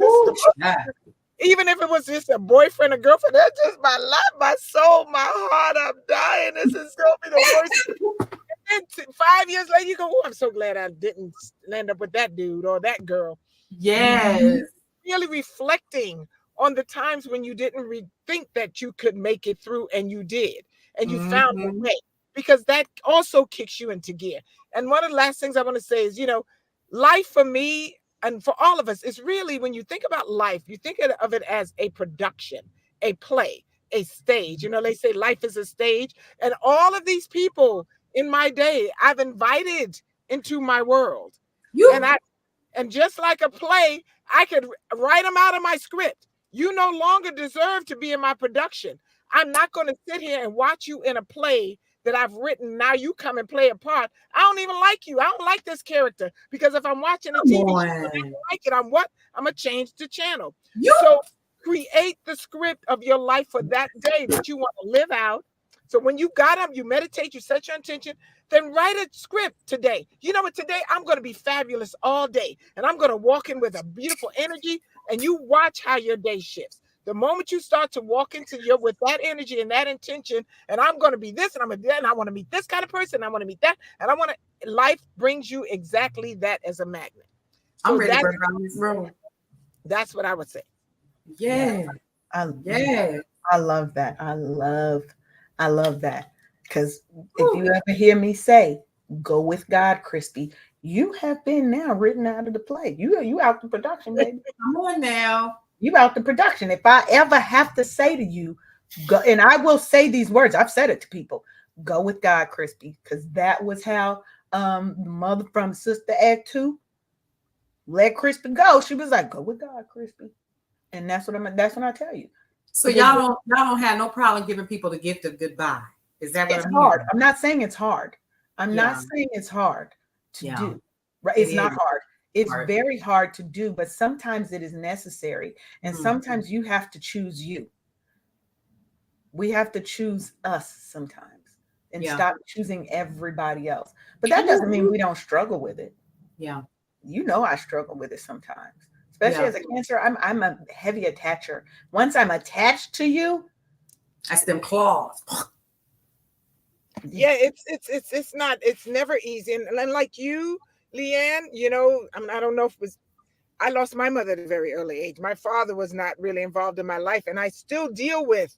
Speaker 4: even if it was just a boyfriend or girlfriend, that's just my life, my soul, my heart. I'm dying. This is going to be the worst. And 5 years later, you go, oh, I'm so glad I didn't land up with that dude or that girl.
Speaker 3: Yes.
Speaker 4: Really reflecting on the times when you didn't think that you could make it through and you did. And you found a way. Because that also kicks you into gear. And one of the last things I want to say is, life for me and for all of us is really, when you think about life, you think of it as a production, a play, a stage. They say life is a stage. And all of these people in my day, I've invited into my world. And just like a play, I could write them out of my script. You no longer deserve to be in my production. I'm not going to sit here and watch you in a play that I've written. Now you come and play a part. I don't even like you. I don't like this character, because if I'm watching a
Speaker 3: Come
Speaker 4: TV show and I
Speaker 3: on.
Speaker 4: don't like it, I'm what? I'm gonna change the channel.
Speaker 3: You
Speaker 4: So create the script of your life for that day that you want to live out. So when you got up, you meditate, you set your intention, then write a script today. You know what? Today I'm going to be fabulous all day, and I'm going to walk in with a beautiful energy, and you watch how your day shifts. The moment you start to walk into your with that energy and that intention, and I'm going to be this, and I'm going to do that, and I want to meet this kind of person, and I want to meet that, and I want to. Life brings you exactly that as a magnet. So
Speaker 3: I'm ready to burn down this room.
Speaker 4: that's what I would say.
Speaker 3: Yeah.
Speaker 1: Yeah. I love that. I love that. Because if you ever hear me say, go with God, Crispy, you have been now written out of the play. You out the production, baby.
Speaker 3: Come on now.
Speaker 1: You out the production. If I ever have to say to you, go, and I will say these words, I've said it to people, go with God, Crispy, because that was how mother from Sister Act 2 let Crispy go. She was like, go with God, Crispy. And that's what I tell you.
Speaker 3: So y'all don't have no problem giving people the gift of goodbye. Is that what
Speaker 1: it's
Speaker 3: I'm
Speaker 1: hard?
Speaker 3: hearing?
Speaker 1: I'm not saying it's hard. I'm not saying it's hard to do. Right? It's not hard. It's very hard to do, but sometimes it is necessary. And sometimes you have to choose you. We have to choose us sometimes and stop choosing everybody else. But that doesn't mean we don't struggle with it.
Speaker 3: Yeah.
Speaker 1: You know, I struggle with it sometimes, especially as a Cancer. I'm a heavy attacher. Once I'm attached to you,
Speaker 3: that's them claws.
Speaker 4: Yeah, it's never easy. And like you, Leanne, you know, I don't know if it was, I lost my mother at a very early age. My father was not really involved in my life, and I still deal with,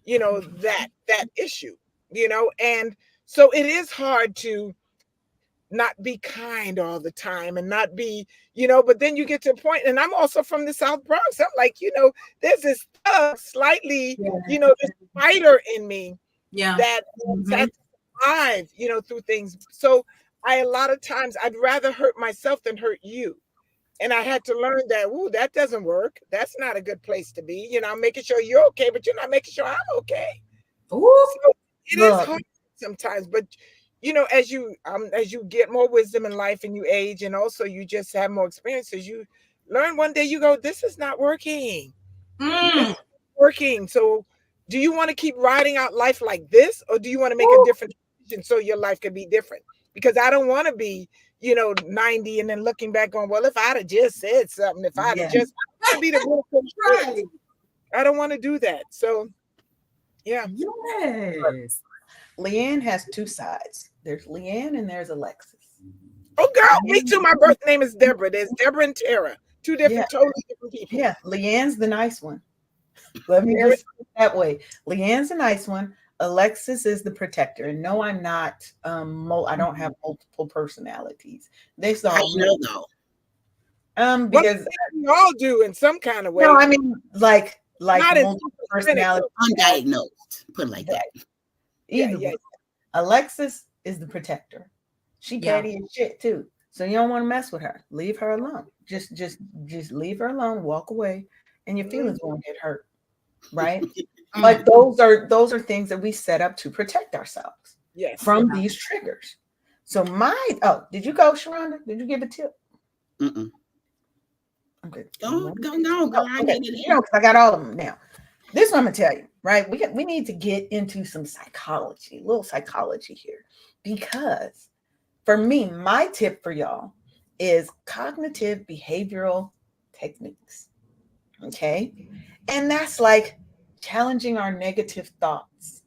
Speaker 4: you know, that issue, you know, and so it is hard to not be kind all the time and not be, you know, but then you get to a point, and I'm also from the South Bronx. I'm like, you know, there's this slightly, you know, this fighter in me that has to survive, you know, through things. So a lot of times I'd rather hurt myself than hurt you. And I had to learn that, ooh, that doesn't work. That's not a good place to be. You know, I'm making sure you're okay, but you're not making sure I'm okay.
Speaker 3: Ooh.
Speaker 4: So it is hard sometimes, but you know, as you get more wisdom in life and you age, and also you just have more experiences, you learn one day, you go, this is not working. This is working. So do you want to keep riding out life like this, or do you want to make a different decision so your life can be different? Because I don't want to be, you know, 90 and then looking back on, well, if I'd have just said something, if I'd have just be the real I don't want to do that. So yeah.
Speaker 3: Yes.
Speaker 1: Leanne has two sides. There's Leanne and there's Alexis.
Speaker 4: Oh, girl, me too. My birth name is Deborah. There's Deborah and Tara. Two different, totally different people.
Speaker 1: Yeah, Leanne's the nice one. Let me just put it that way. Leanne's the nice one. Alexis is the protector. And no, I'm not. I don't have multiple personalities. They saw.
Speaker 2: How you know though?
Speaker 1: Because
Speaker 4: we all do in some kind of way.
Speaker 1: No, I mean like
Speaker 4: not
Speaker 1: multiple personality,
Speaker 2: undiagnosed. Put it like that.
Speaker 1: Either Alexis is the protector. She catty and shit too. So you don't want to mess with her. Leave her alone. Just leave her alone. Walk away, and your feelings won't get hurt. Right? But those are things that we set up to protect ourselves from these triggers. So did you go, Sharonda? Did you give a tip? Okay.
Speaker 2: Go.
Speaker 1: Okay. You know, I got all of them now. This is what I'm gonna tell you, right? We need to get into some psychology, a little psychology here, because for me, my tip for y'all is cognitive behavioral techniques. Okay, and that's like challenging our negative thoughts.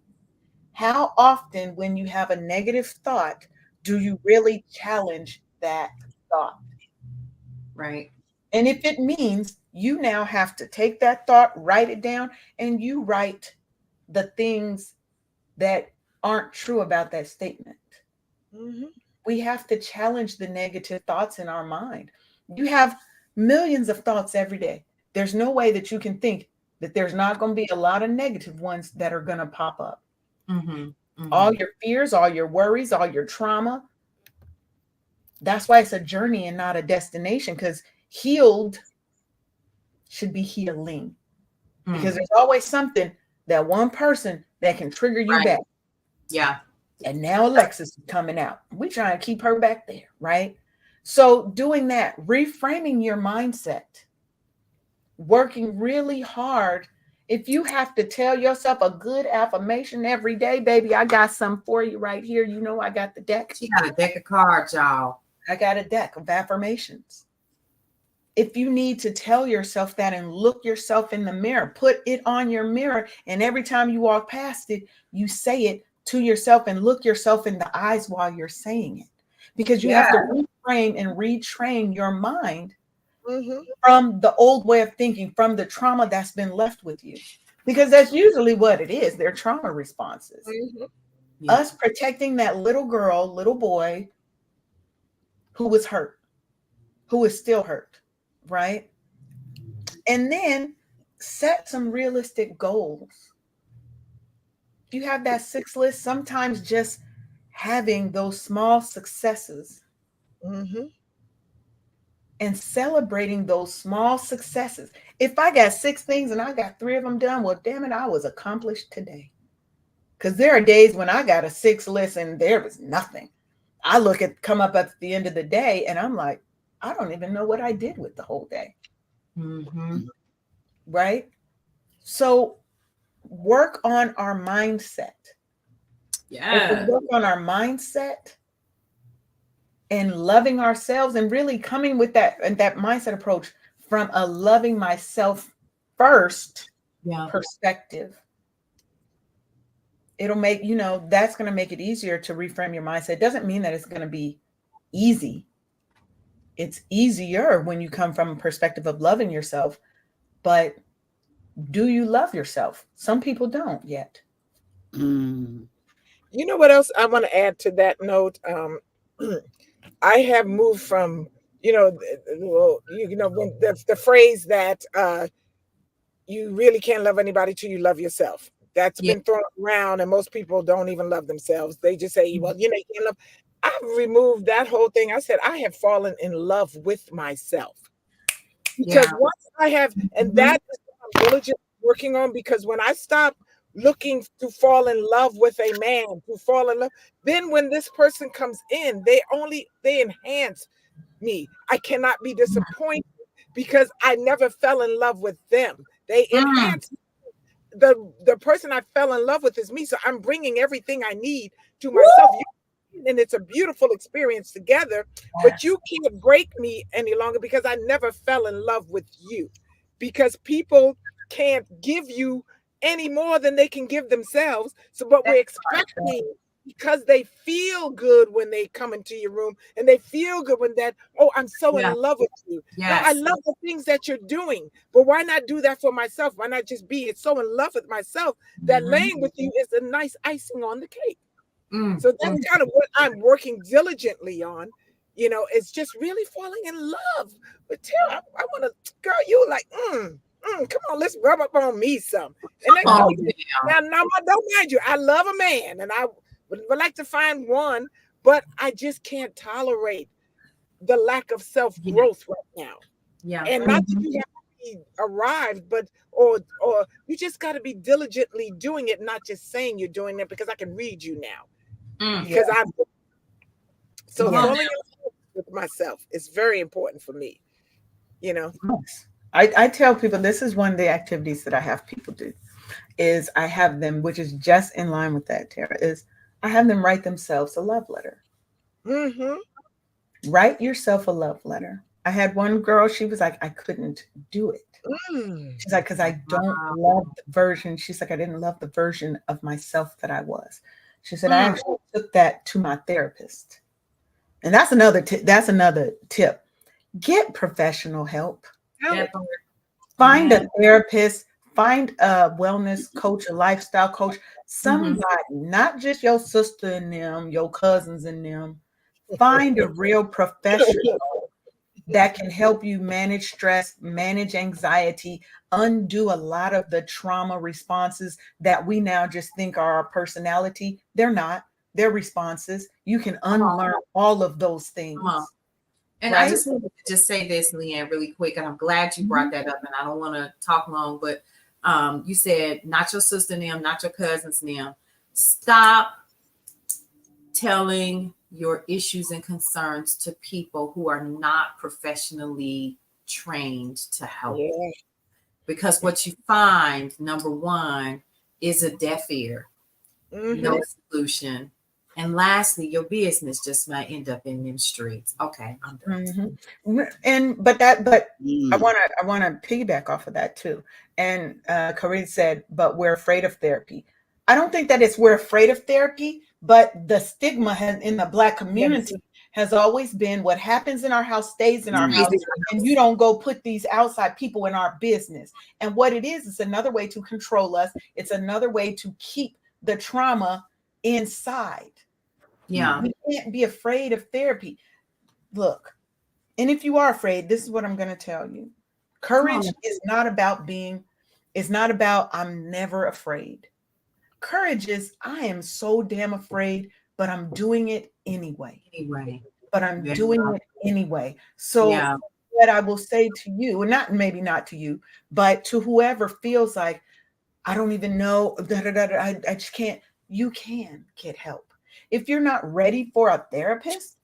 Speaker 1: How often, when you have a negative thought, do you really challenge that thought?
Speaker 3: Right.
Speaker 1: And if it means you now have to take that thought, write it down, and you write the things that aren't true about that statement. We have to challenge the negative thoughts in our mind. You have millions of thoughts every day. There's no way that you can think that there's not going to be a lot of negative ones that are going to pop up. All your fears, all your worries, all your trauma. That's why it's a journey and not a destination, because healed should be healing, because there's always something, that one person that can trigger you back. And now Alexis is coming out. We trying to keep her back there, right? So doing that, reframing your mindset, working really hard. If you have to tell yourself a good affirmation every day, baby, I got some for you right here. You know, I got the deck.
Speaker 3: She got a deck of cards, y'all.
Speaker 1: I got a deck of affirmations. If you need to tell yourself that and look yourself in the mirror, put it on your mirror. And every time you walk past it, you say it to yourself and look yourself in the eyes while you're saying it. Because you have to reframe and retrain your mind from the old way of thinking, from the trauma that's been left with you. Because that's usually what it is. They're trauma responses. Us protecting that little girl, little boy who was hurt, who is still hurt, right? And then set some realistic goals. If you have that 6 list, sometimes just having those small successes and celebrating those small successes. If I got 6 things and I got 3 of them done, well, damn it, I was accomplished today. Because there are days when I got a 6 list and there was nothing. I come up at the end of the day and I'm like, I don't even know what I did with the whole day. Right? So work on our mindset. If we work on our mindset and loving ourselves and really coming with that mindset approach from a loving myself first perspective, it'll make, that's going to make it easier to reframe your mindset. It doesn't mean that it's going to be easy. It's easier when you come from a perspective of loving yourself, but do you love yourself? Some people don't yet.
Speaker 4: You know what else I want to add to that note? I have moved from, when the phrase that you really can't love anybody till you love yourself. That's been thrown around, and most people don't even love themselves. They just say, well, you can't love. I've removed that whole thing. I said, I have fallen in love with myself. Because once I have, and that is what I'm diligently working on, because when I stop looking to fall in love with a man, to fall in love, then when this person comes in, they enhance me. I cannot be disappointed because I never fell in love with them. They enhance the person I fell in love with is me. So I'm bringing everything I need to myself. And it's a beautiful experience together, but you can't break me any longer because I never fell in love with you. Because people can't give you any more than they can give themselves. So, but we're expecting, because they feel good when they come into your room and they feel good when I'm so in love with you. No, I love the things that you're doing, but why not do that for myself? Why not just be so in love with myself that laying with you is a nice icing on the cake? So that's kind of what I'm working diligently on. It's just really falling in love. But Tara, I want to, girl, you like, come on, let's rub up on me some. And now, don't mind you, I love a man, and I would like to find one, but I just can't tolerate the lack of self-growth right now. And not that you have to be arrived, but or you just got to be diligently doing it, not just saying you're doing it, because I can read you now. Because I'm falling in love with myself is very important for me.
Speaker 1: I tell people, this is one of the activities that I have people do, is I have them, which is just in line with that, Tara, is I have them write themselves a love letter. Write yourself a love letter. I had one girl, she was like, I couldn't do it. She's like, because I don't love the version. She's like, I didn't love the version of myself that I was. She said, I actually took that to my therapist. And that's another tip. Get professional help. Find a therapist, find a wellness coach, a lifestyle coach, somebody, not just your sister and them, your cousins and them. Find a real professional that can help you manage stress, manage anxiety, undo a lot of the trauma responses that we now just think are our personality. They're not. They're responses. You can unlearn all of those things.
Speaker 3: And I just wanted to just say this, Leanne, really quick, and I'm glad you brought that up, and I don't want to talk long, but you said not your sister and them, not your cousins and them. Stop telling your issues and concerns to people who are not professionally trained to help you.
Speaker 4: Yeah.
Speaker 3: Because what you find, number one, is a deaf ear, no solution. And lastly, your business just might end up in them streets. Okay, I'm done.
Speaker 1: But I
Speaker 2: Mm.
Speaker 1: want to piggyback off of that too. And Corinne said, but we're afraid of therapy. I don't think that it's we're afraid of therapy, but the stigma has in the Black community has always been what happens in our house stays in our
Speaker 2: Mm.
Speaker 1: house, and you don't go put these outside people in our business. And what it is another way to control us. It's another way to keep the trauma inside.
Speaker 3: Yeah.
Speaker 1: We can't be afraid of therapy. Look, and if you are afraid, this is what I'm going to tell you. Courage is not about I'm never afraid. Courage is, I am so damn afraid, but I'm doing it anyway.
Speaker 3: Anyway.
Speaker 1: But I'm doing it anyway. So what I will say to you, and maybe not to you, but to whoever feels like, I don't even know, I just can't, you can get help. If you're not ready for a therapist,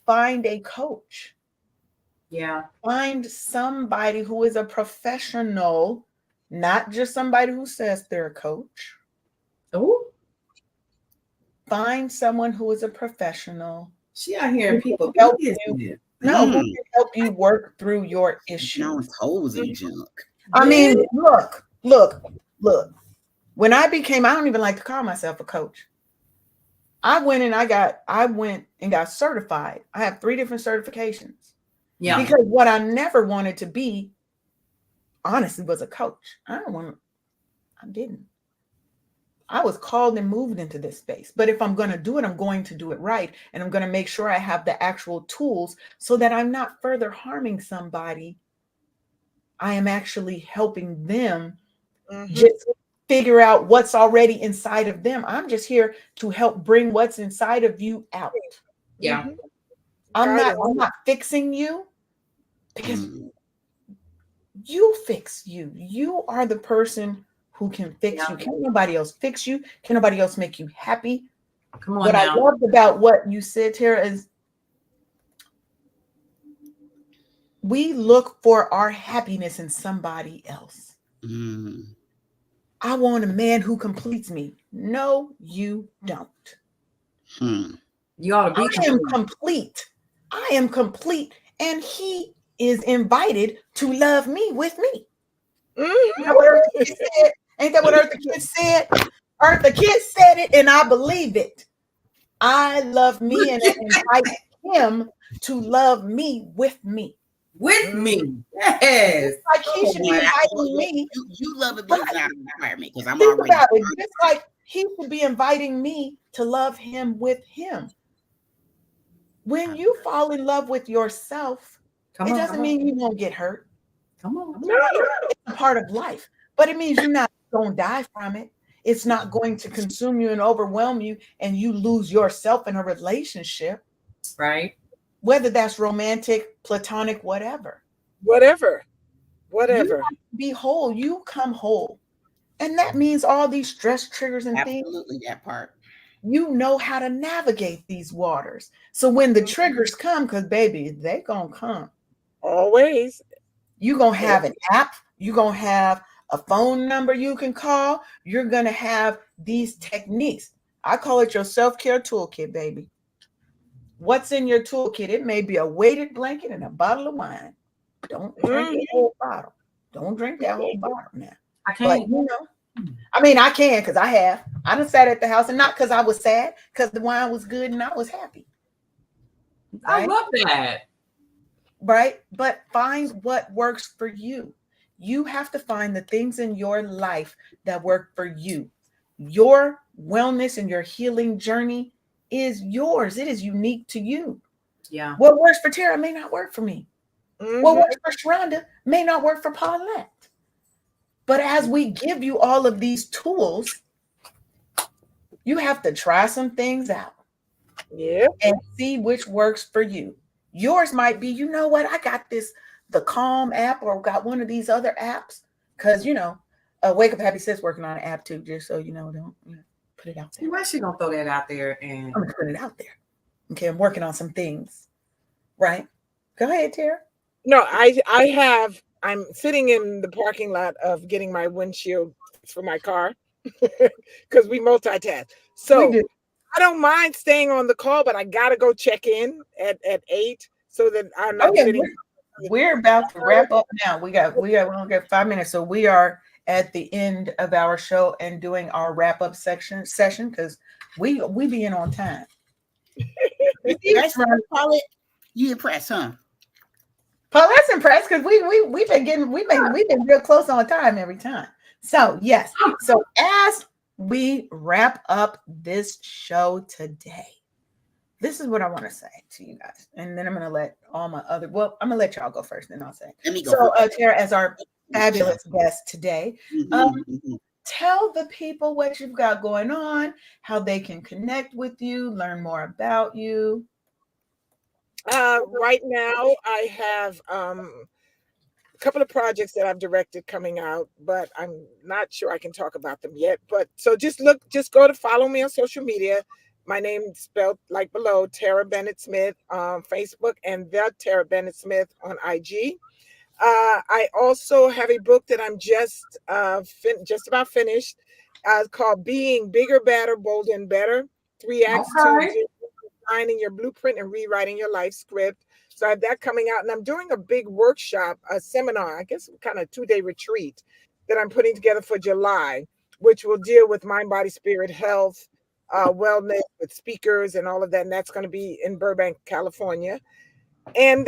Speaker 1: find a coach.
Speaker 3: Yeah.
Speaker 1: Find somebody who is a professional, not just somebody who says they're a coach.
Speaker 3: Oh.
Speaker 1: Find someone who is a professional.
Speaker 3: She out here and people
Speaker 1: help you. No, who can help you work through your issues.
Speaker 2: No holes and junk.
Speaker 1: I mean, look. When I don't even like to call myself a coach. I went and got certified. I have 3 different certifications. Yeah. Because what I never wanted to be, honestly, was a coach. I didn't. I was called and moved into this space. But if I'm going to do it, I'm going to do it right. And I'm going to make sure I have the actual tools so that I'm not further harming somebody. I am actually helping them just figure out what's already inside of them. I'm just here to help bring what's inside of you out.
Speaker 3: Yeah.
Speaker 1: I'm not fixing you, because you fix you. You are the person who can fix you. Can't nobody else fix you. Can't nobody else make you happy.
Speaker 3: Come on
Speaker 1: what
Speaker 3: now.
Speaker 1: I loved about what you said, Tara, is we look for our happiness in somebody else. I want a man who completes me. No, you don't.
Speaker 3: You ought to be
Speaker 1: complete. I am complete. And he is invited to love me with me. You know what Eartha Kitt said? Ain't that what Eartha Kitt said? Eartha Kitt said it, and I believe it. I love me and invite him to love me with me.
Speaker 3: With me. Yes.
Speaker 1: Like he should be inviting me.
Speaker 2: You love it, but it's not a requirement, because I'm
Speaker 1: Think
Speaker 2: already
Speaker 1: about it. Just like he should be inviting me to love him with him. When you fall in love with yourself, it doesn't mean you won't get hurt.
Speaker 3: Come on.
Speaker 1: It's a part of life. But it means you're not going to die from it. It's not going to consume you and overwhelm you, and you lose yourself in a relationship.
Speaker 3: Right.
Speaker 1: Whether that's romantic, platonic, whatever. You be whole. You come whole. And that means all these stress triggers and things.
Speaker 2: Absolutely, that part.
Speaker 1: You know how to navigate these waters. So when the triggers come, because baby, they gonna come.
Speaker 4: Always.
Speaker 1: You're gonna have an app. You're gonna have a phone number you can call. You're gonna have these techniques. I call it your self-care toolkit, baby. What's in your toolkit? It may be a weighted blanket and a bottle of wine. Don't drink the whole bottle. Don't drink that whole bottle now.
Speaker 3: I can't.
Speaker 1: But, I mean, I can, because I have. I done sat at the house, and not because I was sad, because the wine was good and I was happy.
Speaker 3: Right? I love that.
Speaker 1: Right? But find what works for you. You have to find the things in your life that work for you. Your wellness and your healing journey is yours. It is unique to you.
Speaker 3: Yeah.
Speaker 1: What works for Tara may not work for me. What works for Sharonda may not work for Paulette. But as we give you all of these tools, you have to try some things out.
Speaker 4: Yeah.
Speaker 1: And see which works for you. Yours might be, you know what, I got the Calm app, or got one of these other apps. Because, Wake Up Happy Sis working on an app too, just so you know. Put it out there.
Speaker 3: Why she gonna throw that out there? And
Speaker 1: I'm gonna put it out there. Okay, I'm working on some things. Right? Go ahead, Tara.
Speaker 4: No, I'm sitting in the parking lot of getting my windshield fixed for my car because we multitask.
Speaker 1: We
Speaker 4: So
Speaker 1: do.
Speaker 4: I don't mind staying on the call, but I gotta go check in at 8 so that I'm
Speaker 1: Oh
Speaker 4: not
Speaker 1: yeah,
Speaker 4: sitting.
Speaker 1: we're about to wrap up now. We only got 5 minutes, so we are at the end of our show and doing our wrap up session because we be in on time.
Speaker 2: Impressed, Paulette? You impressed, huh?
Speaker 1: Paul, that's impressed because we've been real close on time every time. So yes. So as we wrap up this show today, this is what I want to say to you guys, and then I'm gonna let I'm gonna let y'all go first, then I'll say.
Speaker 2: Let me go.
Speaker 1: So Tara, as our fabulous guest today,
Speaker 2: Mm-hmm.
Speaker 1: tell the people what you've got going on, how they can connect with you, learn more about you.
Speaker 4: Right now, I have a couple of projects that I've directed coming out, but I'm not sure I can talk about them yet. But so just go to follow me on social media. My name is spelled like below, Tara Bennett Smith on Facebook, and the Tara Bennett Smith on IG. I also have a book that I'm just about finished, called "Being Bigger, Better, Bolder, and Better: 3 Acts to
Speaker 3: okay.
Speaker 4: Designing Your Blueprint and Rewriting Your Life Script." So I have that coming out, and I'm doing a big workshop, a seminar, I guess kind of 2-day retreat that I'm putting together for July, which will deal with mind, body, spirit, health, wellness, with speakers and all of that. And that's going to be in Burbank, California. And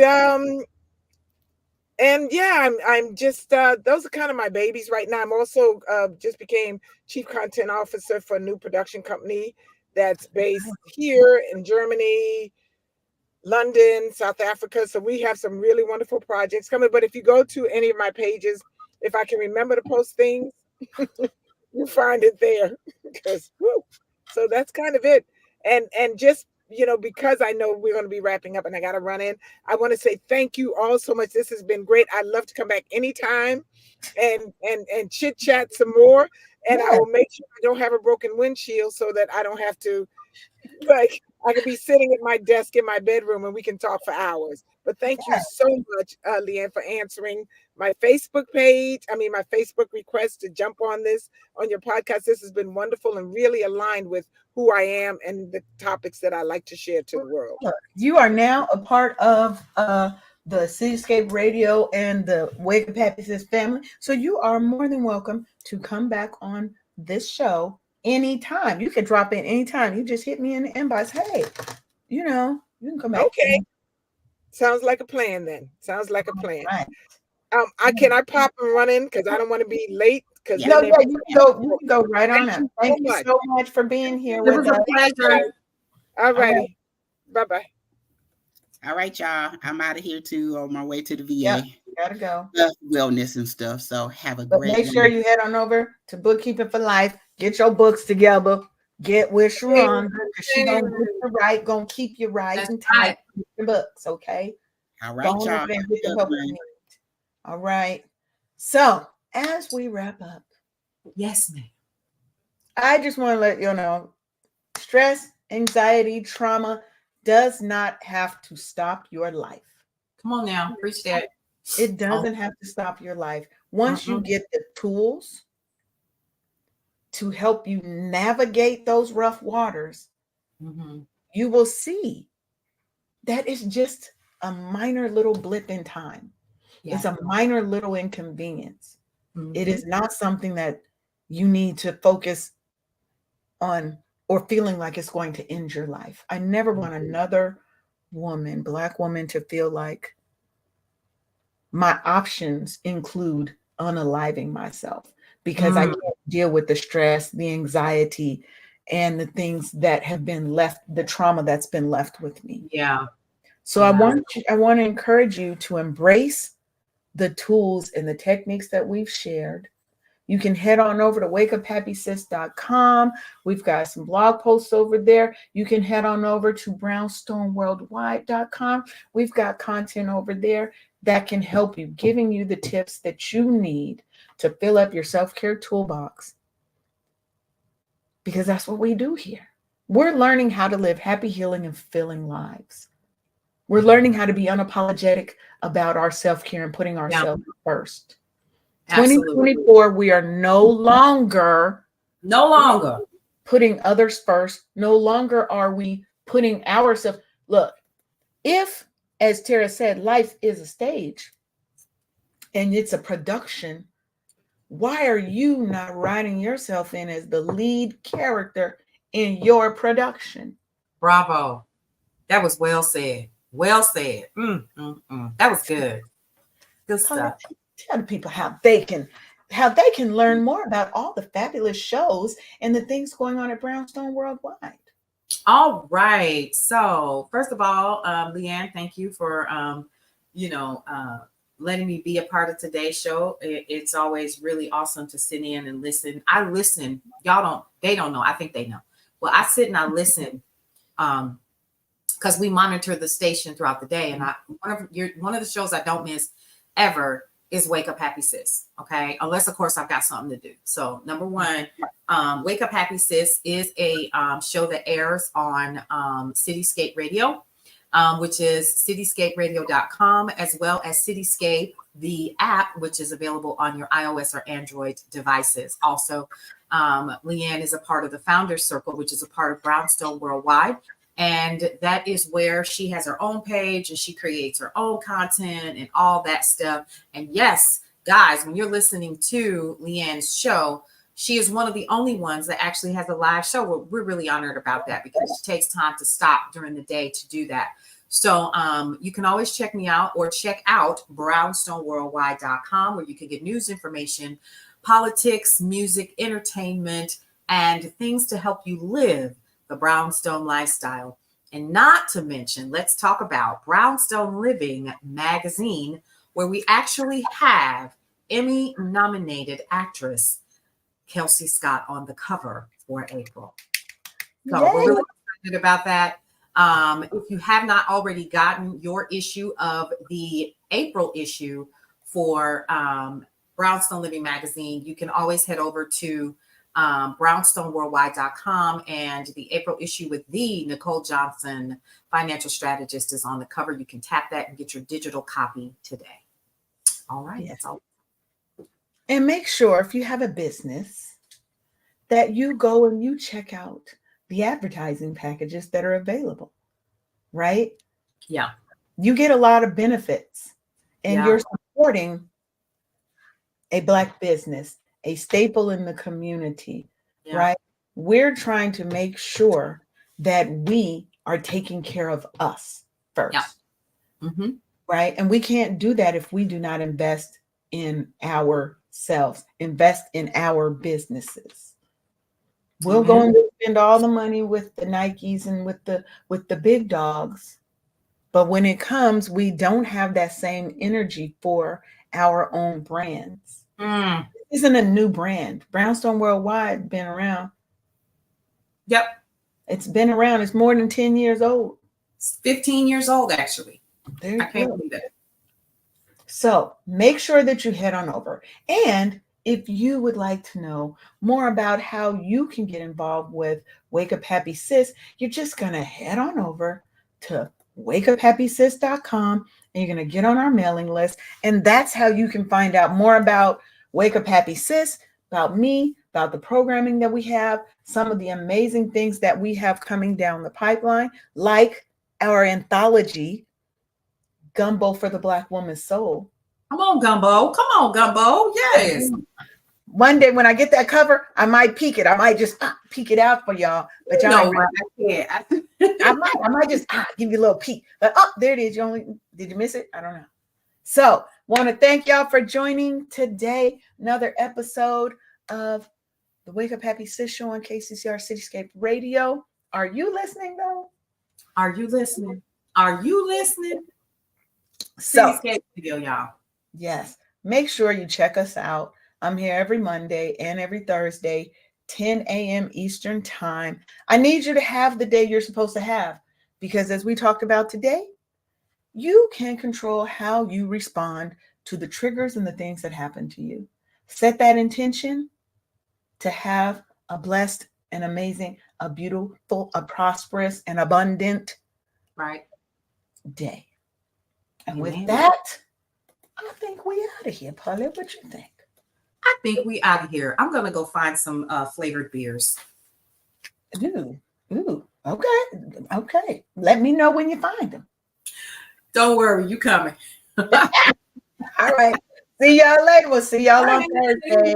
Speaker 4: yeah, I'm just those are kind of my babies right now. I'm also just became chief content officer for a new production company that's based here in Germany, London, South Africa. So we have some really wonderful projects coming. But if you go to any of my pages, if I can remember to post things, you find it there. Because so that's kind of it. And just because I know we're going to be wrapping up and I got to run in, I want to say thank you all so much. This has been great. I'd love to come back anytime and chit chat some more. And I
Speaker 1: Yeah.
Speaker 4: will make sure I don't have a broken windshield so that I don't have to, like, I could be sitting at my desk in my bedroom and we can talk for hours. But thank you so much, Leanne, for answering my Facebook my Facebook request to jump on your podcast. This has been wonderful and really aligned with who I am and the topics that I like to share to the world.
Speaker 1: You are now a part of the Cityscape Radio and the Wake Up Happy Sis family. So you are more than welcome to come back on this show anytime. You can drop in anytime. You just hit me in the inbox. Hey, you can come back.
Speaker 4: Okay. Sounds like a plan then. Sounds like a plan.
Speaker 1: Right.
Speaker 4: Can I pop and run in because I don't want to be late? Because
Speaker 1: you can go right on up. Thank you so much for being here
Speaker 3: It
Speaker 1: with
Speaker 3: was
Speaker 1: us.
Speaker 3: a pleasure.
Speaker 4: All righty. Bye-bye.
Speaker 2: All right, y'all. I'm out of here too on my way to the VA.
Speaker 1: Yeah, gotta go.
Speaker 2: Wellness and stuff. So have a
Speaker 1: But
Speaker 2: great
Speaker 1: make sure you head on over to Bookkeeping for Life. Get your books together. Get with Sharon because she's gonna get you right, gonna keep you right.
Speaker 3: That's
Speaker 1: and tight
Speaker 3: right.
Speaker 1: with your books, okay?
Speaker 2: All right,
Speaker 1: Go
Speaker 2: y'all.
Speaker 1: on and get the help you need. All right. So as we wrap up,
Speaker 3: Yes, ma'am.
Speaker 1: I just want to let you know, stress, anxiety, trauma does not have to stop your life.
Speaker 3: Come on now, preach that.
Speaker 1: It doesn't have to stop your life. Once you get the tools to help you navigate those rough waters, you will see that it's just a minor little blip in time. Yeah. It's a minor little inconvenience. It is not something that you need to focus on or feeling like it's going to end your life. I never want another woman, Black woman, to feel like my options include unaliving myself because I can't deal with the stress, the anxiety, and the things that have been left, the trauma that's been left with me.
Speaker 3: Yeah.
Speaker 1: So I want to encourage you to embrace the tools and the techniques that we've shared. You can head on over to wakeuphappysis.com. We've got some blog posts over there. You can head on over to brownstoneworldwide.com. We've got content over there that can help you, giving you the tips that you need to fill up your self-care toolbox because that's what we do here. We're learning how to live happy, healing, and fulfilling lives. We're learning how to be unapologetic about our self-care and putting ourselves first.
Speaker 3: Absolutely.
Speaker 1: 2024, we are no longer putting others first. No longer are we putting ourselves. Look, if, as Tara said, life is a stage and it's a production, why are you not writing yourself in as the lead character in your production?
Speaker 3: Bravo. That was well said. Well said. That was good. Good stuff.
Speaker 1: Tell the people how they can learn more about all the fabulous shows and the things going on at Brownstone Worldwide.
Speaker 3: All right. So first of all, Leanne, thank you for letting me be a part of today's show. It's always really awesome to sit in and listen. I listen. They don't know. I think they know. Well, I sit and I listen because we monitor the station throughout the day. And one of the shows I don't miss ever is Wake Up Happy Sis. Okay. Unless, of course, I've got something to do. So number one, Wake Up Happy Sis is a show that airs on Cityscape Radio. Which is cityscaperadio.com, as well as Cityscape, the app, which is available on your iOS or Android devices. Also, Leanne is a part of the Founders Circle, which is a part of Brownstone Worldwide. And that is where she has her own page and she creates her own content and all that stuff. And yes, guys, when you're listening to Leanne's show, she is one of the only ones that actually has a live show. We're really honored about that because she takes time to stop during the day to do that. So you can always check me out or check out brownstoneworldwide.com, where you can get news information, politics, music, entertainment, and things to help you live the Brownstone lifestyle. And not to mention, let's talk about Brownstone Living magazine, where we actually have Emmy-nominated actress Kelsey Scott on the cover for April. So we're really excited about that. If you have not already gotten your issue of the April issue for Brownstone Living magazine, you can always head over to brownstoneworldwide.com, and the April issue with the Nicole Johnson, financial strategist, is on the cover. You can tap that and get your digital copy today. All right. That's all.
Speaker 1: And make sure, if you have a business, that you go and you check out the advertising packages that are available, right?
Speaker 3: Yeah.
Speaker 1: You get a lot of benefits, and you're supporting a Black business, a staple in the community, right? We're trying to make sure that we are taking care of us first, right? And we can't do that if we do not invest in ourselves, invest in our businesses. We'll go and spend all the money with the Nikes and with the big dogs, but when it comes, we don't have that same energy for our own brands. This isn't a new brand. Brownstone Worldwide been around.
Speaker 3: Yep.
Speaker 1: It's been around. It's more than 10 years old.
Speaker 3: It's 15 years old, actually.
Speaker 1: I
Speaker 3: can't believe that.
Speaker 1: So make sure that you head on over. And if you would like to know more about how you can get involved with Wake Up Happy Sis, you're just going to head on over to wakeuphappysis.com, and you're going to get on our mailing list. And that's how you can find out more about Wake Up Happy Sis, about me, about the programming that we have, some of the amazing things that we have coming down the pipeline, like our anthology, Gumbo for the Black Woman's Soul.
Speaker 3: Come on, Gumbo. Come on, Gumbo. Yes.
Speaker 1: One day when I get that cover, I might peek it. I might just peek it out for y'all. But y'all
Speaker 3: I can't.
Speaker 1: I might just give you a little peek. But there it is. Did you miss it? I don't know. So want to thank y'all for joining today. Another episode of the Wake Up Happy Sis show on KCCR Cityscape Radio. Are you listening though?
Speaker 3: Are you listening? Are you listening?
Speaker 1: So,
Speaker 3: Cityscape Radio, y'all.
Speaker 1: Yes. Make sure you check us out. I'm here every Monday and every Thursday, 10 a.m. Eastern time. I need you to have the day you're supposed to have, because as we talked about today, you can control how you respond to the triggers and the things that happen to you. Set that intention to have a blessed an amazing, a beautiful, a prosperous, and abundant
Speaker 3: Right.
Speaker 1: day. And with
Speaker 3: Amen.
Speaker 1: that, I think we out of here, Polly. What you think?
Speaker 3: I think we out of here. I'm gonna go find some flavored beers.
Speaker 1: Ooh, okay. Let me know when you find them.
Speaker 3: Don't worry, you coming.
Speaker 1: All right. See y'all later. We'll see y'all on Thursday.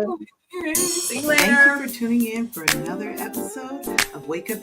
Speaker 3: See you later.
Speaker 1: Thank you for tuning in for another episode of Wake Up